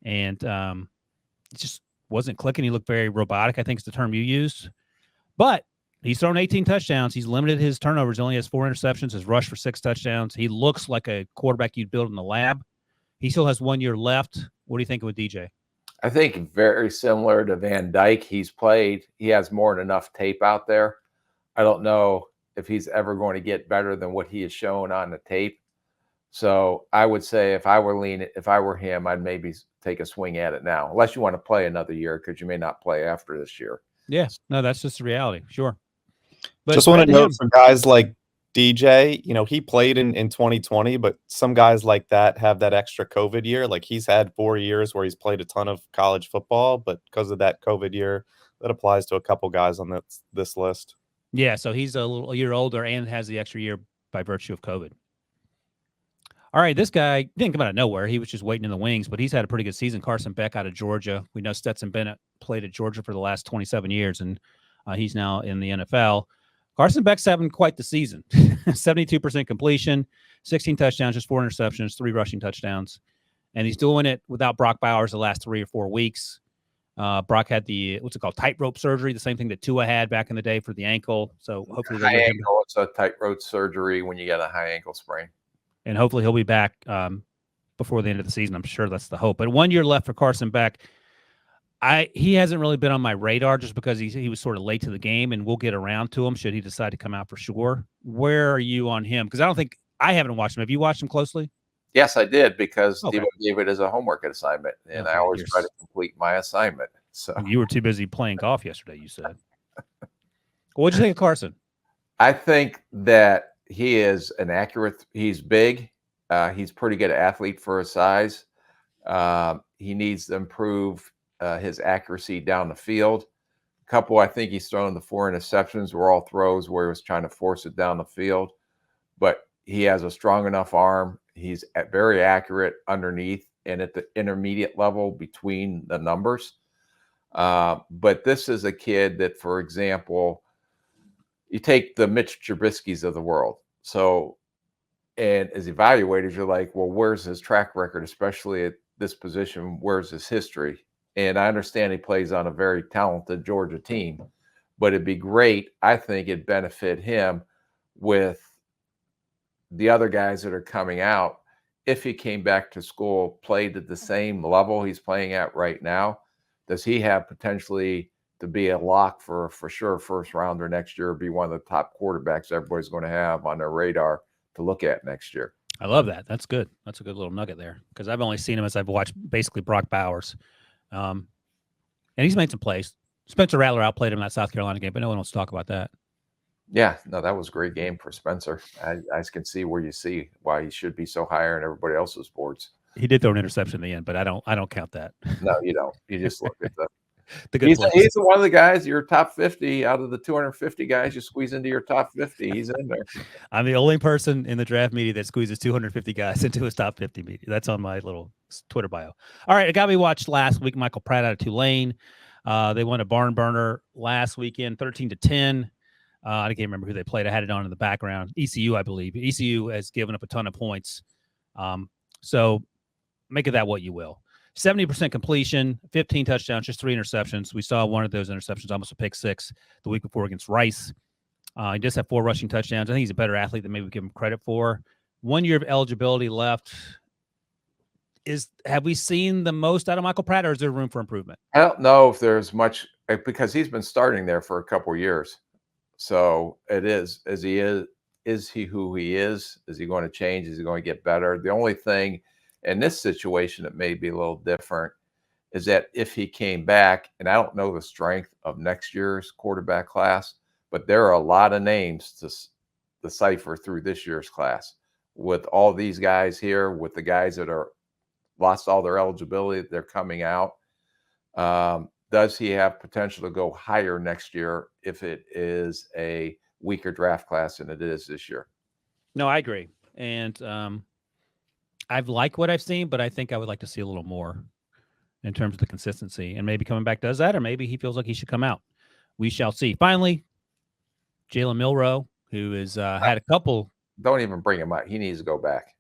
and it just wasn't clicking. He looked very robotic, I think is the term you used. But he's thrown 18 touchdowns. He's limited his turnovers. He only has 4 interceptions, has rushed for 6 touchdowns. He looks like a quarterback you'd build in the lab. He still has 1 year left. What do you think with DJ? I think very similar to Van Dyke. He has more than enough tape out there. I don't know if he's ever going to get better than what he has shown on the tape. So I would say if I were him, I'd maybe take a swing at it now, unless you want to play another year, because you may not play after this year. Yeah, no, that's just the reality. Sure. But just want to note for guys like DJ, he played in 2020, but some guys like that have that extra COVID year. Like he's had 4 years where he's played a ton of college football, but because of that COVID year, that applies to a couple guys on this list. Yeah, so he's a year older and has the extra year by virtue of COVID. All right, this guy didn't come out of nowhere. He was just waiting in the wings, but he's had a pretty good season. Carson Beck out of Georgia. We know Stetson Bennett played at Georgia for the last 27 years, and he's now in the NFL. Carson Beck's having quite the season. 72% completion, 16 touchdowns, just 4 interceptions, 3 rushing touchdowns. And he's doing it without Brock Bowers the last 3 or 4 weeks. Brock had the, tightrope surgery, the same thing that Tua had back in the day for the ankle. So hopefully it's a tightrope surgery when you get a high ankle sprain. And hopefully he'll be back before the end of the season. I'm sure that's the hope. But 1 year left for Carson Beck. He hasn't really been on my radar just because he was sort of late to the game, and we'll get around to him should he decide to come out for sure. Where are you on him? Because I haven't watched him. Have you watched him closely? Yes, I did, because Debo gave it as a homework assignment, and I always try to complete my assignment. So You were too busy playing golf yesterday, you said. What'd you think of Carson? I think that he is an accurate. He's big. He's pretty good athlete for his size. He needs to improve his accuracy down the field. I think he's thrown the 4 interceptions were all throws where he was trying to force it down the field. But he has a strong enough arm. He's very accurate underneath and at the intermediate level between the numbers. But this is a kid that, for example, you take the Mitch Trubiskys of the world. So, and as evaluators, you're like, well, where's his track record, especially at this position? Where's his history? And I understand he plays on a very talented Georgia team, but it'd be great. I think it'd benefit him with the other guys that are coming out. If he came back to school, played at the same level he's playing at right now, does he have potentially to be a lock for sure first rounder next year, be one of the top quarterbacks everybody's going to have on their radar to look at next year? I love that. That's good. That's a good little nugget there because I've only seen him as I've watched basically Brock Bowers. And he's made some plays. Spencer Rattler outplayed him in that South Carolina game, but no one wants to talk about that. Yeah, no, that was a great game for Spencer. I can see where you see why he should be so higher in everybody else's boards. He did throw an interception in the end, but I don't count that. No, you don't. You just look at The good he's plays. one of the guys, your top 50 out of the 250 guys you squeeze into your top 50. He's in there. I'm the only person in the draft media that squeezes 250 guys into his top 50 media. That's on my little Twitter bio. All right, a guy we watched last week, Michael Pratt out of Tulane. They won a barn burner last weekend, 13-10. I can't remember who they played. I had it on in the background. ECU, I believe. ECU has given up a ton of points. So make of that what you will. 70% completion, 15 touchdowns, just 3 interceptions. We saw one of those interceptions, almost a pick 6, the week before against Rice. He does have 4 rushing touchdowns. I think he's a better athlete than maybe we give him credit for. 1 year of eligibility left. Have we seen the most out of Michael Pratt, or is there room for improvement? I don't know if there's much because he's been starting there for a couple of years. So it is he who he is? Is he going to change? Is he going to get better? The only thing in this situation that may be a little different is that if he came back, and I don't know the strength of next year's quarterback class, but there are a lot of names to decipher through this year's class. With all these guys here, with the guys that are lost all their eligibility, they're coming out. Does he have potential to go higher next year if it is a weaker draft class than it is this year? No, I agree. And I've liked what I've seen, but I think I would like to see a little more in terms of the consistency. And maybe coming back does that, or maybe he feels like he should come out. We shall see. Finally, Jalen Milroe, who has had a couple. Don't even bring him up. He needs to go back.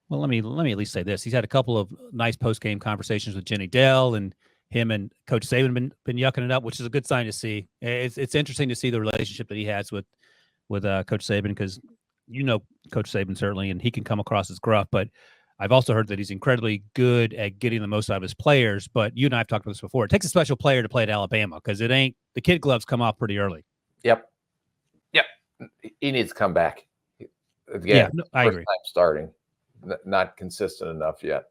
Well, let me at least say this. He's had a couple of nice post-game conversations with Jenny Dell, and him and Coach Saban been yucking it up, which is a good sign to see. It's interesting to see the relationship that he has with Coach Saban, because you know Coach Saban certainly, and he can come across as gruff, but I've also heard that he's incredibly good at getting the most out of his players. But you and I have talked about this before. It takes a special player to play at Alabama because it ain't the kid gloves come off pretty early. Yep. He needs to come back. Again, yeah, no, I agree. Time starting, not consistent enough yet.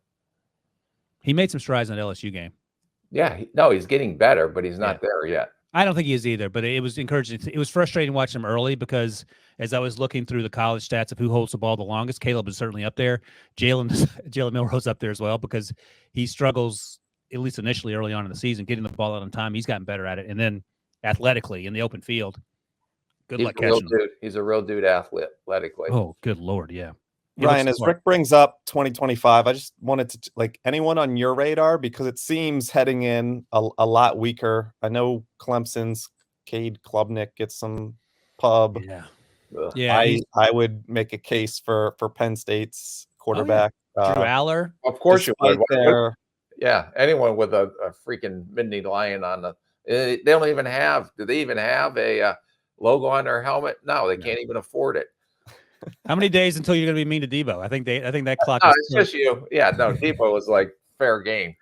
He made some strides in that LSU game. Yeah, he's getting better, but he's not there yet. I don't think he is either, but it was encouraging. It was frustrating watching him early because as I was looking through the college stats of who holds the ball the longest, Caleb is certainly up there. Jalen Milroe's up there as well because he struggles, at least initially early on in the season, getting the ball out on time. He's gotten better at it. And then athletically in the open field, good luck catching him. He's a real dude athletically. Oh, good Lord, yeah. Ryan, as Rick brings up 2025, I just wanted to, like, anyone on your radar, because it seems heading in a lot weaker. I know Clemson's Cade Klubnik gets some pub. Yeah. I would make a case for Penn State's quarterback. Drew Aller. Of course you would. Yeah, anyone with a freaking Midney Lion on the – they don't even have – do they even have a logo on their helmet? No, they can't even afford it. How many days until you're going to be mean to Debo? I think that clock. It's just you. Yeah, no, Debo was like fair game.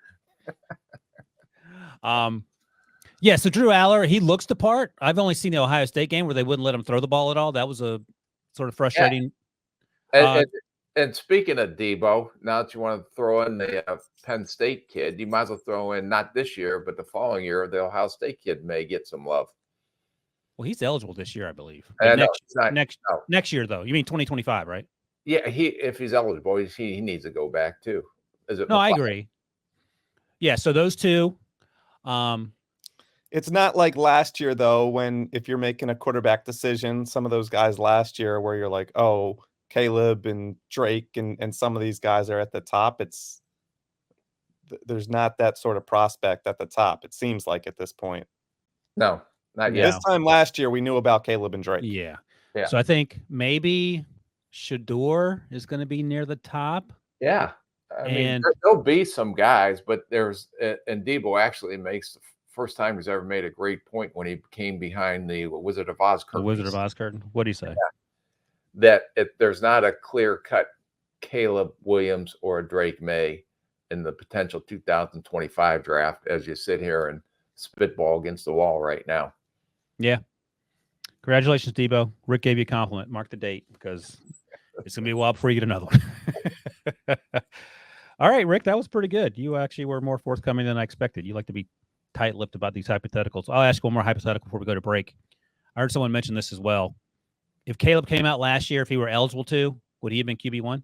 Yeah. So Drew Aller, he looks the part. I've only seen the Ohio State game where they wouldn't let him throw the ball at all. That was a sort of frustrating. And speaking of Debo, now that you want to throw in the Penn State kid, you might as well throw in not this year, but the following year, the Ohio State kid may get some love. Well, he's eligible this year, I believe. But No, next year, though. You mean 2025, right? Yeah, if he's eligible, he needs to go back too. No, I agree. Yeah, so those two. It's not like last year, though, when if you're making a quarterback decision, some of those guys last year where you're like, oh, Caleb and Drake and some of these guys are at the top. There's not that sort of prospect at the top, it seems like at this point. No, not yet. This time last year, we knew about Caleb and Drake. Yeah. So I think maybe Shador is going to be near the top. Yeah. I mean, there'll be some guys, but and Debo actually makes the first time he's ever made a great point when he came behind the Wizard of Oz curtain. The Wizard of Oz curtain? What do you say? Yeah. That there's not a clear-cut Caleb Williams or a Drake May in the potential 2025 draft as you sit here and spitball against the wall right now. Yeah. Congratulations, Debo. Rick gave you a compliment. Mark the date because it's going to be a while before you get another one. All right, Rick, that was pretty good. You actually were more forthcoming than I expected. You like to be tight-lipped about these hypotheticals. I'll ask one more hypothetical before we go to break. I heard someone mention this as well. If Caleb came out last year, if he were eligible to, would he have been QB1?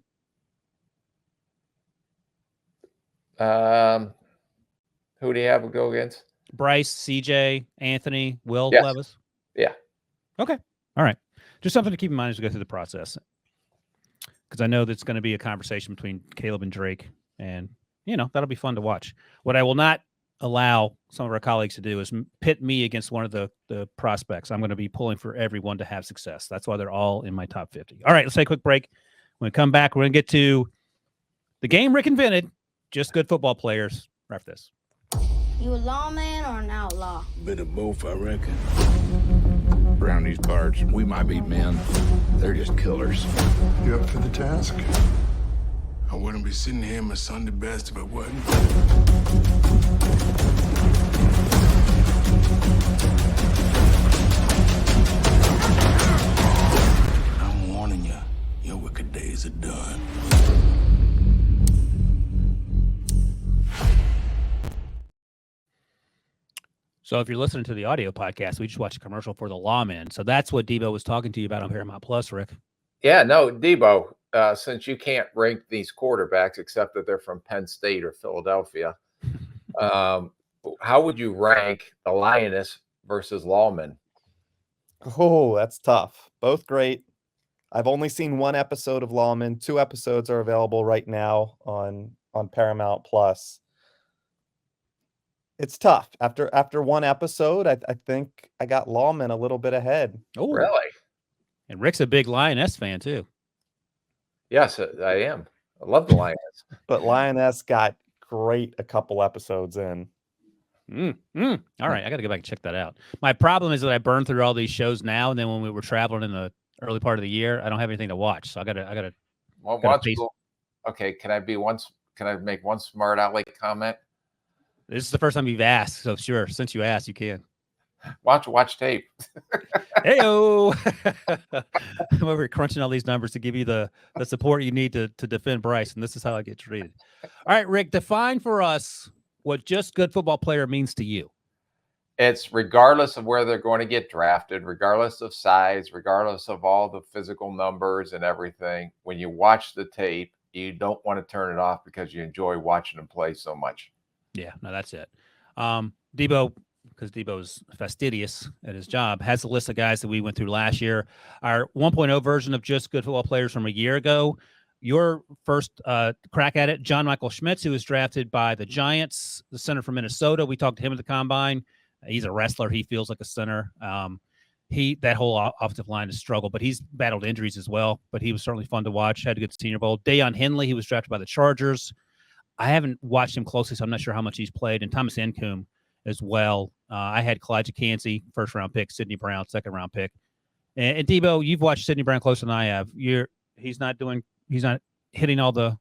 Who do you have to go against? Bryce, CJ, Anthony, Will Yes. Levis? Yeah. Okay. All right. Just something to keep in mind as we go through the process. Because I know that's going to be a conversation between Caleb and Drake. And, that'll be fun to watch. What I will not allow some of our colleagues to do is pit me against one of the prospects. I'm going to be pulling for everyone to have success. That's why they're all in my top 50. All right, let's take a quick break. When we come back, we're going to get to the game Rick invented, just good football players. Right after this. You a lawman or an outlaw? Bit of both, I reckon. Around these parts, we might be men. They're just killers. You up for the task? I wouldn't be sitting here in my Sunday best if I wasn't. I'm warning you, your wicked days are done. So if you're listening to the audio podcast, we just watched a commercial for the Lawman. So that's what Debo was talking to you about on Paramount Plus, Rick. Yeah, no, Debo, since you can't rank these quarterbacks except that they're from Penn State or Philadelphia, how would you rank the Lioness versus Lawman? Oh, that's tough. Both great. I've only seen one episode of Lawman. 2 episodes are available right now on Paramount Plus. It's tough. After one episode, I think I got Lawman a little bit ahead. Oh, Really? And Rick's a big Lioness fan, too. Yes, I am. I love the Lioness. But Lioness got great a couple episodes in. All right, I got to go back and check that out. My problem is that I burned through all these shows now, and then when we were traveling in the early part of the year, I don't have anything to watch. So I gotta. Well, okay, can I make one smart aleck comment? This is the first time you've asked, so sure. Since you asked, you can. Watch tape. Heyo! I'm over here crunching all these numbers to give you the support you need to defend Bryce, and this is how I get treated. All right, Rick, define for us what just good football player means to you. It's regardless of where they're going to get drafted, regardless of size, regardless of all the physical numbers and everything. When you watch the tape, you don't want to turn it off because you enjoy watching them play so much. Yeah, no, that's it. Debo, because Debo's fastidious at his job, has a list of guys that we went through last year. Our 1.0 version of just good football players from a year ago. Your first crack at it, John Michael Schmitz, who was drafted by the Giants, the center from Minnesota. We talked to him at the Combine. He's a wrestler. He feels like a center. That whole offensive line has struggled, but he's battled injuries as well. But he was certainly fun to watch. Had a good Senior Bowl. Deion Henley, he was drafted by the Chargers. I haven't watched him closely, so I'm not sure how much he's played. And Thomas Encombe as well. I had Kalijah Kancey, first-round pick, Sidney Brown, second-round pick. And Debo, you've watched Sidney Brown closer than I have. He's not hitting all the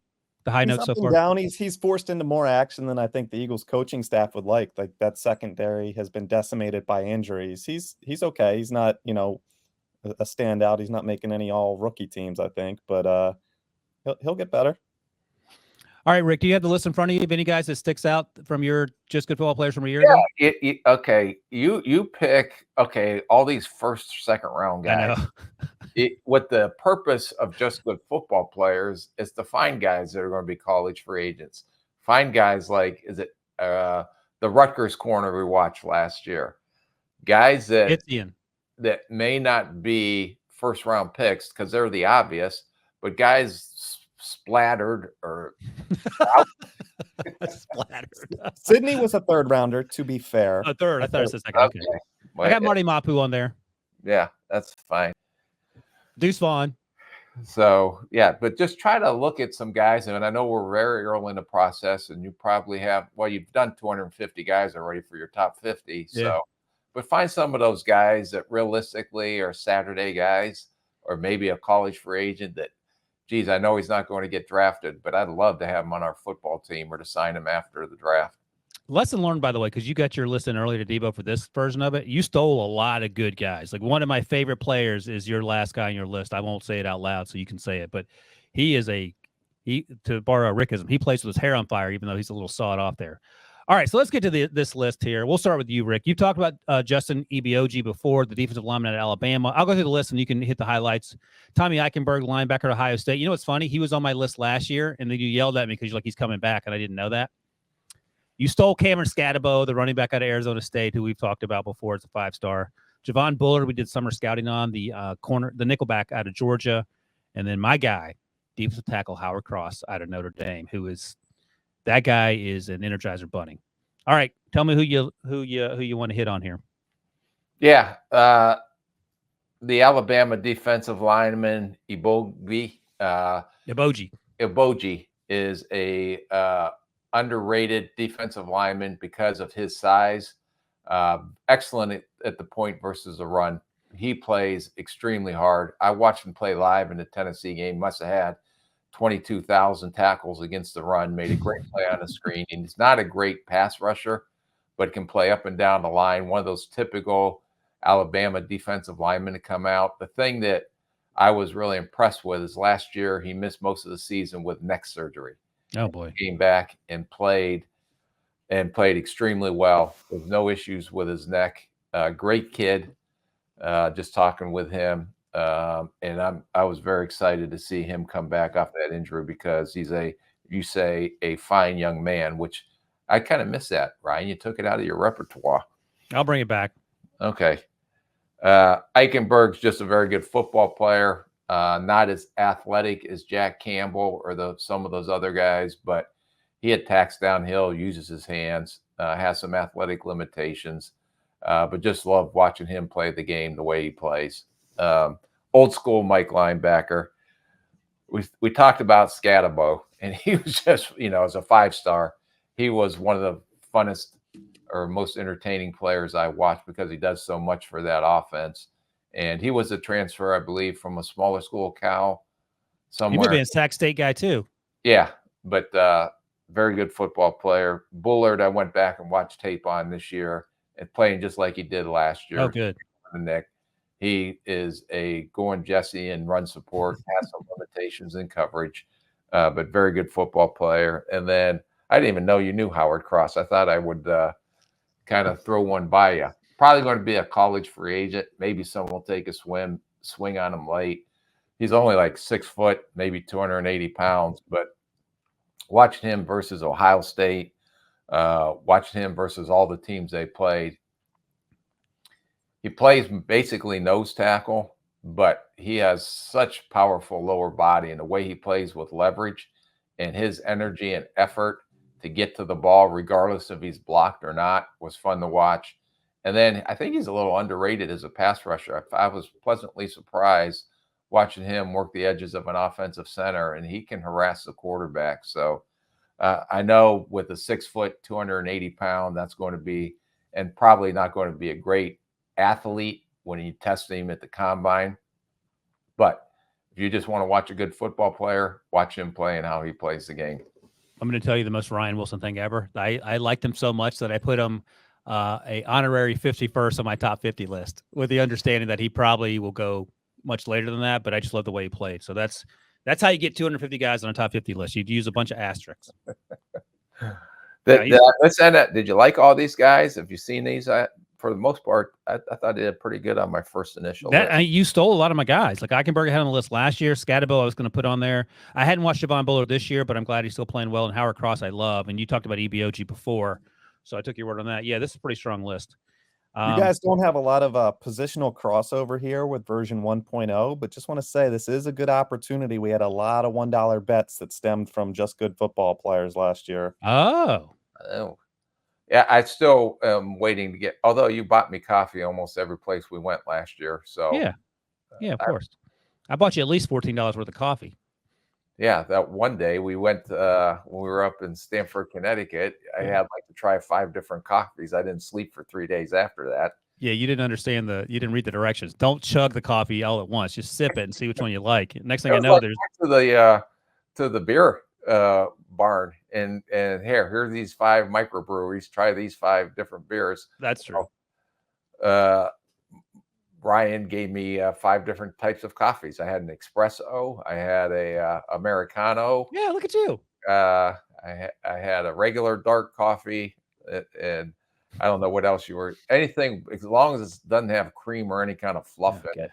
high notes so far. Down. He's forced into more action than I think the Eagles coaching staff would like. Like that secondary has been decimated by injuries. He's okay. He's not, a standout. He's not making any all rookie teams, I think, but He'll get better. All right, Rick, do you have the list in front of you of any guys that sticks out from your just good football players from a year ago? Okay, you pick all these first, second round I guys. know. What the purpose of just good football players is to find guys that are going to be college free agents. Find guys like the Rutgers corner we watched last year, guys that may not be first round picks because they're the obvious, but guys splattered or splattered. Sydney was a third rounder, to be fair. A third. I thought it was a second. Okay. Well, I got Marty Mapu on there. Yeah, that's fine. Deuce Vaughn. So, yeah, but just try to look at some guys. And I know we're very early in the process, and you probably you've done 250 guys already for your top 50. Yeah. So, but find some of those guys that realistically are Saturday guys, or maybe a college free agent that, geez, I know he's not going to get drafted, but I'd love to have him on our football team or to sign him after the draft. Lesson learned, by the way, because you got your list in early to Debo for this version of it. You stole a lot of good guys. Like one of my favorite players is your last guy on your list. I won't say it out loud so you can say it, but he is to borrow a Rickism, he plays with his hair on fire, even though he's a little sawed off there. All right, so let's get to this list here. We'll start with you, Rick. You've talked about Justin Ebioji before, the defensive lineman at Alabama. I'll go through the list and you can hit the highlights. Tommy Eichenberg, linebacker at Ohio State. You know what's funny? He was on my list last year, and then you yelled at me because you're like, he's coming back, and I didn't know that. You stole Cameron Scatabo, the running back out of Arizona State, who we've talked about before. It's a 5-star. Javon Bullard, we did summer scouting on, the nickelback out of Georgia. And then my guy, defensive tackle Howard Cross out of Notre Dame, that guy is an Energizer bunny. All right, tell me who you want to hit on here. Yeah, the Alabama defensive lineman Eboji is a underrated defensive lineman because of his size. Excellent at the point versus the run. He plays extremely hard. I watched him play live in the Tennessee game. Must have had 22,000 tackles against the run. Made a great play on the screen. And he's not a great pass rusher, but can play up and down the line. One of those typical Alabama defensive linemen to come out. The thing that I was really impressed with is last year he missed most of the season with neck surgery. Oh boy! Came back and played extremely well with no issues with his neck. Great kid. Just talking with him, and I was very excited to see him come back off that injury because he's a fine young man, which I kind of miss that. Ryan, you took it out of your repertoire. I'll bring it back. Okay. Eichenberg's just a very good football player. Not as athletic as Jack Campbell or some of those other guys, but he attacks downhill, uses his hands, has some athletic limitations, but just love watching him play the game the way he plays. Old school Mike linebacker. We talked about Scatabo, and he was just, as a 5-star, he was one of the funnest or most entertaining players I watched because he does so much for that offense. And he was a transfer, I believe, from a smaller school, Cal, somewhere. He might be a Sac State guy too. Yeah, but very good football player. Bullard, I went back and watched tape on this year and playing just like he did last year. Oh, good. Nick, he is a going Jesse and run support, has some limitations in coverage, but very good football player. And then I didn't even know you knew Howard Cross. I thought I would kind of throw one by you. Probably going to be a college free agent. Maybe someone will take a swing on him late. He's only like 6 foot, maybe 280 pounds, but watching him versus Ohio State, watching him versus all the teams they played, he plays basically nose tackle, but he has such powerful lower body, and the way he plays with leverage and his energy and effort to get to the ball, regardless if he's blocked or not, was fun to watch. And then I think he's a little underrated as a pass rusher. I was pleasantly surprised watching him work the edges of an offensive center, and he can harass the quarterback. So I know with a 6 foot, 280 pound, that's going to be, and probably not going to be a great athlete when you test him at the combine. But if you just want to watch a good football player, watch him play and how he plays the game. I'm going to tell you the most Ryan Wilson thing ever. I liked him so much that I put him a honorary 51st on my top 50 list, with the understanding that he probably will go much later than that, but I just love the way he played. So that's That's how you get 250 guys on a top 50 list. You'd use a bunch of asterisks. Did you like all these guys? Have you seen these? For the most part, I thought they did pretty good on my first initial list. You stole a lot of my guys. Like Eichenberg had on the list last year. Scatterbo I was going to put on there. I hadn't watched Javon Bullard this year, but I'm glad he's still playing well. And Howard Cross I love. And you talked about EBOG before, so I took your word on that. Yeah, this is a pretty strong list. You guys don't have a lot of positional crossover here with version 1.0, but just want to say this is a good opportunity. We had a lot of $1 bets that stemmed from just good football players last year. Oh. Yeah, I still am waiting to get, although you bought me coffee almost every place we went last year. So yeah, of course. I bought you at least $14 worth of coffee. Yeah, that one day we went when we were up in Stamford, Connecticut. I had like to try 5 different coffees. I didn't sleep for 3 days after that. Yeah, you didn't understand you didn't read the directions. Don't chug the coffee all at once. Just sip it and see which one you like. Next thing I know, there's to the beer barn and here are these 5 microbreweries. Try these 5 different beers. That's true. Ryan gave me 5 different types of coffees. I had an espresso. I had a Americano. Yeah, look at you. I had a regular dark coffee, and I don't know what else you were. Anything as long as it doesn't have cream or any kind of fluff in it.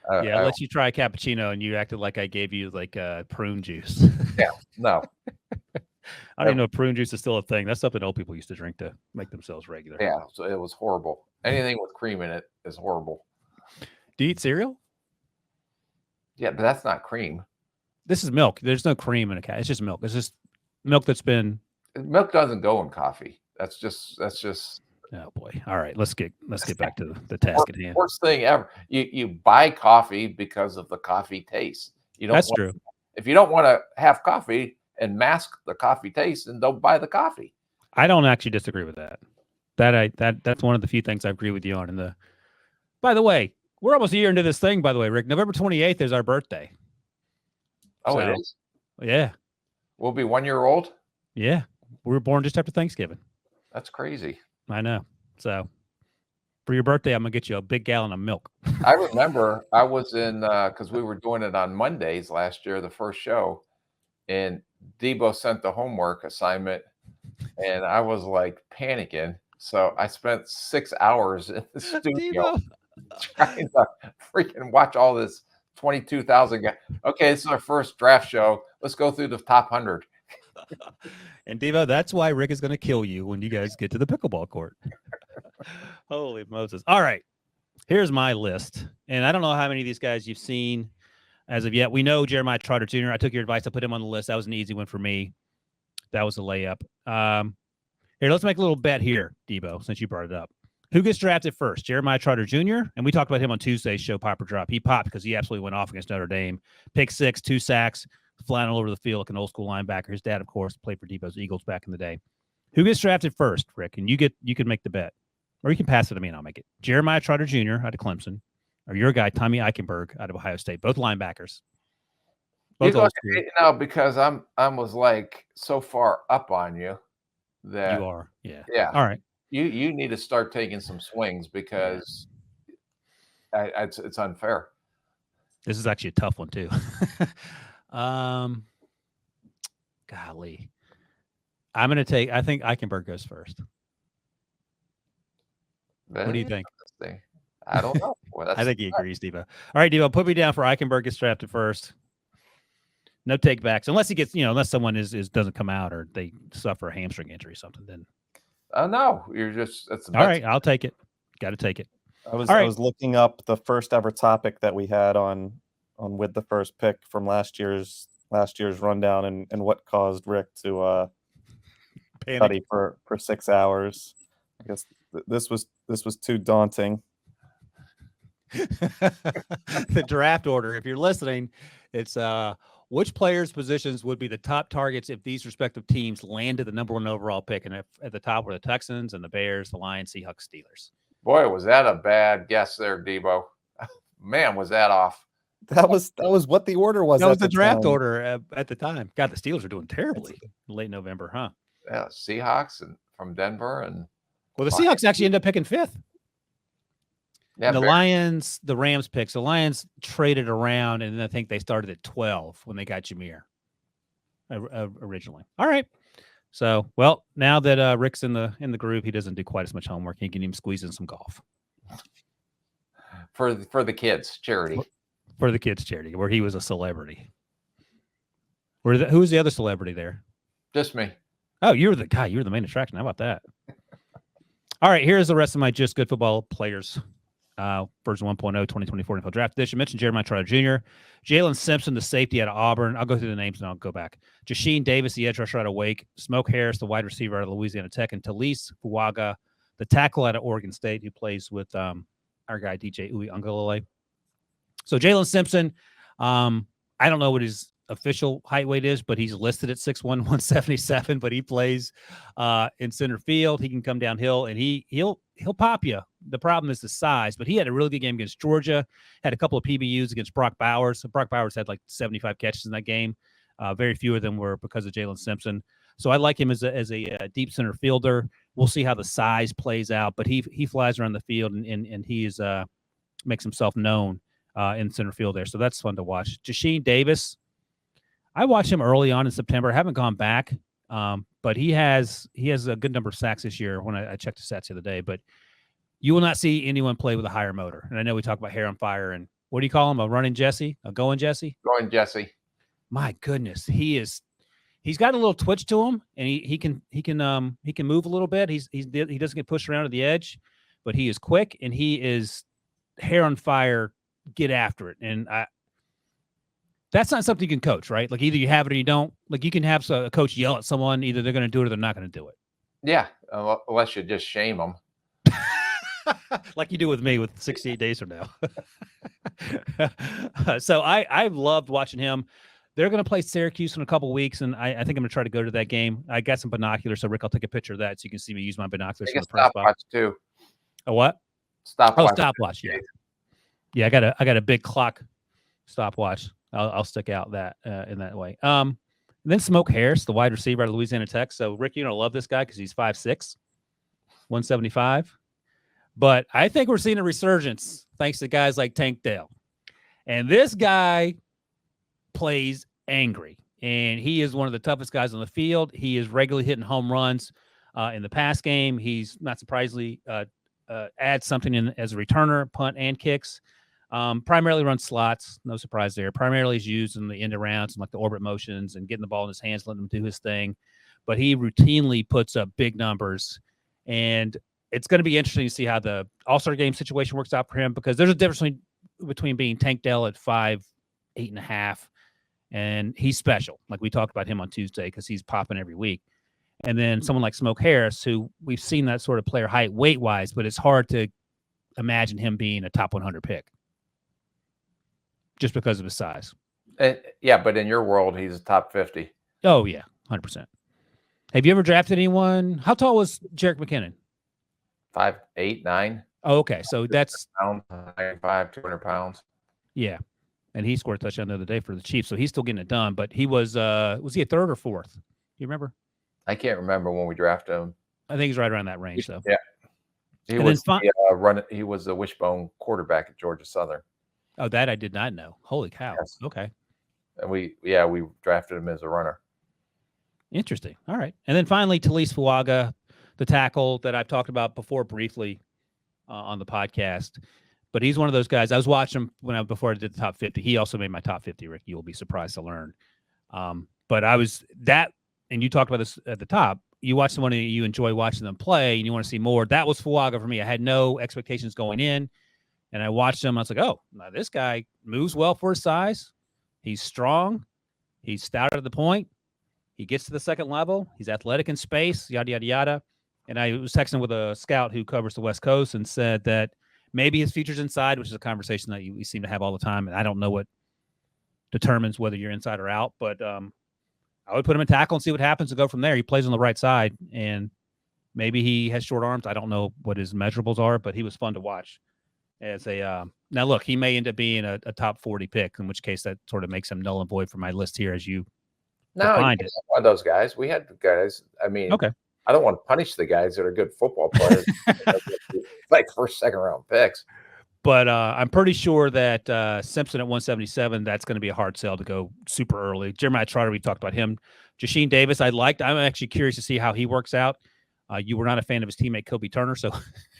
I let you try a cappuccino, and you acted like I gave you like prune juice. Yeah, no. I don't even know prune juice is still a thing. That's something old people used to drink to make themselves regular. Yeah, so it was horrible. Anything with cream in it is horrible. Do you eat cereal? Yeah, but that's not cream. This is milk. There's no cream in a cat. It's just milk. It's just milk that's been. Milk doesn't go in coffee. That's just. Oh boy! All right, let's get back to the task at hand. Worst thing ever. You buy coffee because of the coffee taste. That's true. If you don't want to have coffee and mask the coffee taste, then don't buy the coffee. I don't actually disagree with that. That's one of the few things I agree with you on. By the way, we're almost a year into this thing. By the way, Rick, November 28th is our birthday. Oh, it is. Yeah, we'll be 1 year old. Yeah, we were born just after Thanksgiving. That's crazy. I know. So for your birthday, I'm gonna get you a big gallon of milk. I remember I was in because we were doing it on Mondays last year, the first show, and Debo sent the homework assignment, and I was like panicking. So I spent 6 hours in the studio trying to freaking watch all this 22,000 guys. Okay, this is our first draft show. Let's go through the top 100. And Devo, that's why Rick is going to kill you when you guys get to the pickleball court. Holy Moses. All right. Here's my list. And I don't know how many of these guys you've seen as of yet. We know Jeremiah Trotter Jr. I took your advice. I put him on the list. That was an easy one for me. That was a layup. Here, let's make a little bet here, Debo, since you brought it up. Who gets drafted first? Jeremiah Trotter Jr. And we talked about him on Tuesday's show, Pop or Drop. He popped because he absolutely went off against Notre Dame. Pick 6, 2 sacks, flying all over the field like an old school linebacker. His dad, of course, played for Debo's Eagles back in the day. Who gets drafted first, Rick? And you can make the bet. Or you can pass it to me and I'll make it. Jeremiah Trotter Jr. out of Clemson, or your guy, Tommy Eichenberg out of Ohio State. Both linebackers. Both because I was like so far up on you that you are. Yeah. Yeah. All right. You need to start taking some swings because it's unfair. This is actually a tough one too. Golly. I think Eichenberg goes first. What do you think? I don't know. Well, I think he agrees, Devo. All right, Devo, put me down for Eichenberg gets drafted first. No take backs, unless he gets, unless someone doesn't come out or they suffer a hamstring injury or something. Then, no, you're just that's all right. I'll take it. Got to take it. I was looking up the first ever topic that we had on with the first pick from last year's rundown and what caused Rick to study for 6 hours. I guess this was too daunting. The draft order, if you're listening, it's which players' positions would be the top targets if these respective teams landed the number 1 overall pick, and at the top were the Texans and the Bears, the Lions, Seahawks, Steelers. Boy, was that a bad guess there, Debo. Man, was that off. That was what the order was. That was the draft order at the time. God, the Steelers are doing terribly in late November, huh? Yeah, Seahawks and from Denver and the Seahawks actually ended up picking 5th. Yeah, The Lions, the Rams picks. The Lions traded around, and I think they started at 12 when they got Jameer originally. All right. So, well, now that Rick's in the group, he doesn't do quite as much homework. He can even squeeze in some golf for the kids charity. For the kids charity, where he was a celebrity. Who was the other celebrity there? Just me. Oh, you're the guy. You're the main attraction. How about that? All right, here's the rest of my Just Good Football players. Version 1.0 2024 NFL Draft Edition. Mentioned Jeremiah Trotter Jr., Jalen Simpson, the safety out of Auburn. I'll go through the names and I'll go back. Jasheen Davis, the edge rusher out of Wake. Smoke Harris, the wide receiver out of Louisiana Tech. And Talise Fuaga, the tackle out of Oregon State, who plays with our guy DJ Uiagalelei. So Jalen Simpson, I don't know what his official height weight is, but he's listed at 6'1", 177, but he plays in center field. He can come downhill and he'll pop you. The problem is the size, but he had a really good game against Georgia, had a couple of PBUs against Brock Bowers. So Brock Bowers had like 75 catches in that game. Very few of them were because of Jalen Simpson. So I like him as a deep center fielder. We'll see how the size plays out, but he flies around the field and he is makes himself known in center field there. So that's fun to watch. Jasheen Davis, I watched him early on in September. I haven't gone back, but he has a good number of sacks this year when I checked the stats the other day. But you will not see anyone play with a higher motor. And I know we talk about hair on fire and what do you call him? A running Jesse? A going Jesse? Going Jesse. My goodness, he's got a little twitch to him, and he can move a little bit. He doesn't get pushed around to the edge, but he is quick and he is hair on fire. Get after it, and that's not something you can coach, right? Like either you have it or you don't. Like you can have a coach yell at someone, either they're going to do it or they're not going to do it. Yeah, unless you just shame them. Like you do with me with 68 days from now. So I've loved watching him. They're going to play Syracuse in a couple of weeks, and I think I'm going to try to go to that game. I got some binoculars, so Rick, I'll take a picture of that so you can see me use my binoculars. Take a stopwatch too. A what? Stopwatch. Oh, stopwatch. Yeah. Yeah, I got a big clock stopwatch. I'll stick out that in that way. And then Smoke Harris, the wide receiver out of Louisiana Tech. So Rick, you're gonna love this guy because he's 5'6", 175. But I think we're seeing a resurgence thanks to guys like Tank Dell. And this guy plays angry, and he is one of the toughest guys on the field. He is regularly hitting home runs in the pass game. He's not surprisingly adds something in as a returner, punt and kicks. Primarily runs slots, no surprise there. Primarily is used in the end arounds and like the orbit motions and getting the ball in his hands, letting him do his thing. But he routinely puts up big numbers, and it's going to be interesting to see how the All-Star game situation works out for him because there's a difference between being Tank Dell at 5'8.5", and he's special. Like we talked about him on Tuesday because he's popping every week. And then someone like Smoke Harris, who we've seen that sort of player height weight-wise, but it's hard to imagine him being a top 100 pick just because of his size. Yeah, but in your world, he's a top 50. Oh, yeah, 100%. Have you ever drafted anyone? How tall was Jerick McKinnon? 5'8", 9. Oh, okay. So that's 95, 200 pounds. Yeah. And he scored a touchdown the other day for the Chiefs, so he's still getting it done. But he was he a third or fourth? You remember? I can't remember when we drafted him. I think he's right around that range, though. Yeah. He was he was the wishbone quarterback at Georgia Southern. Oh, that I did not know. Holy cow. Yes. Okay. And we drafted him as a runner. Interesting. All right. And then finally, Talise Fuaga, the tackle that I've talked about before briefly on the podcast. But he's one of those guys. I was watching him before I did the top 50. He also made my top 50, Rick. You will be surprised to learn. But I was that, and you talked about this at the top. You watch someone and you enjoy watching them play and you want to see more. That was Fuaga for me. I had no expectations going in. And I watched him. I was like, oh, now this guy moves well for his size. He's strong. He's stout at the point. He gets to the second level. He's athletic in space, yada, yada, yada. And I was texting with a scout who covers the West Coast and said that maybe his future's inside, which is a conversation that we seem to have all the time. And I don't know what determines whether you're inside or out. But I would put him in tackle and see what happens and go from there. He plays on the right side. And maybe he has short arms. I don't know what his measurables are, but he was fun to watch. As a now, look, he may end up being a top 40 pick, in which case that sort of makes him null and void for my list here as you defined it. One of those guys. We had guys. I mean, okay. I don't want to punish the guys that are good football players, like first, second round picks. But I'm pretty sure that Simpson at 177, that's going to be a hard sell to go super early. Jeremiah Trotter, we talked about him. Jasheen Davis, I'm actually curious to see how he works out. You were not a fan of his teammate Kobe Turner, so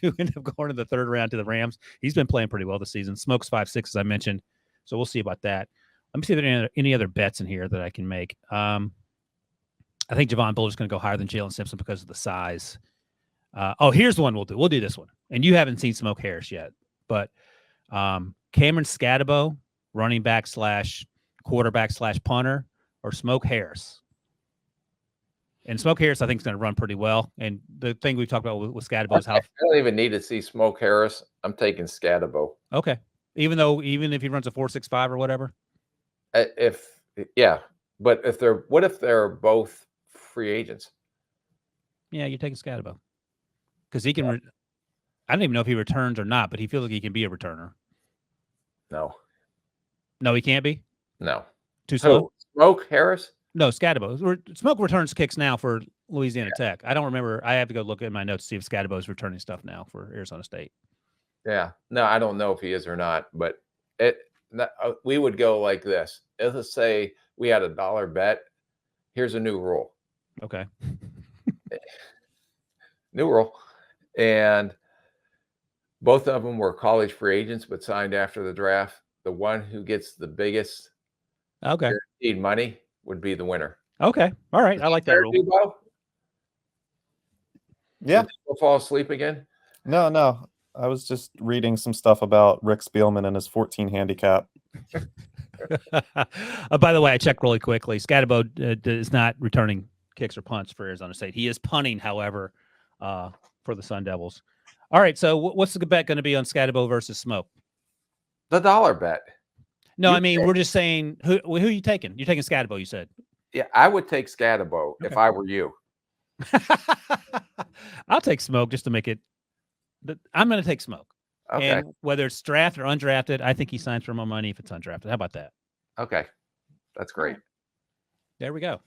who ended up going to the third round to the Rams. He's been playing pretty well this season. Smokes 5'6", as I mentioned. So we'll see about that. Let me see if there are any other bets in here that I can make. I think Javon Buller's going to go higher than Jalen Simpson because of the size. Here's the one we'll do. We'll do this one. And you haven't seen Smoke Harris yet, but Cameron Scadabo, running back / quarterback / punter, or Smoke Harris. And Smoke Harris, I think, is going to run pretty well. And the thing we've talked about with Scadabo is how I don't even need to see Smoke Harris. I'm taking Scadabo. Okay. Even if he runs a 4.65 or whatever. But what if they're both free agents? Yeah, you're taking Scadabo because he can. I don't even know if he returns or not, but he feels like he can be a returner. No, he can't be. No, Too slow. Who? Smoke Harris? No, Scadabo. Smoke returns kicks now for Louisiana Tech. I don't remember. I have to go look at my notes to see if Scadabo is returning stuff now for Arizona State. Yeah. No, I don't know if he is or not, but we would go like this. Let's say we had $1 bet. Here's a new rule. Okay. New rule. And both of them were college free agents, but signed after the draft. The one who gets the biggest guaranteed money would be the winner. Okay. All right. I like that rule. Debo? Yeah. Did Debo fall asleep again? No. I was just reading some stuff about Rick Spielman and his 14 handicap. By the way, I checked really quickly. Scadabo is not returning kicks or punts for Arizona State. He is punting, however, for the Sun Devils. All right. So what's the bet going to be on Scadabo versus Smoke? The $1 bet. No, I mean, we're just saying, who are you taking? You're taking Scadabo, you said. Yeah, I would take Scadabo if I were you. I'll take Smoke just to make it. I'm going to take Smoke. Okay. And whether it's drafted or undrafted, I think he signs for more money if it's undrafted. How about that? Okay. That's great. There we go.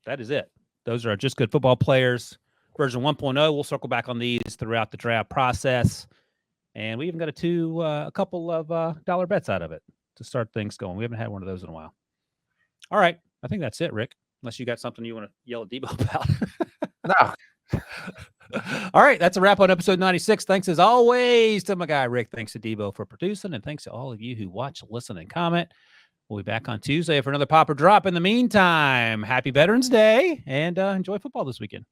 That is it. Those are just good football players. Version 1.0. We'll circle back on these throughout the draft process. And we even got a couple of dollar bets out of it to start things going. We haven't had one of those in a while. All right. I think that's it, Rick. Unless you got something you want to yell at Debo about. No. All right. That's a wrap on episode 96. Thanks as always to my guy, Rick. Thanks to Debo for producing. And thanks to all of you who watch, listen, and comment. We'll be back on Tuesday for another Pop or Drop. In the meantime, happy Veterans Day and enjoy football this weekend.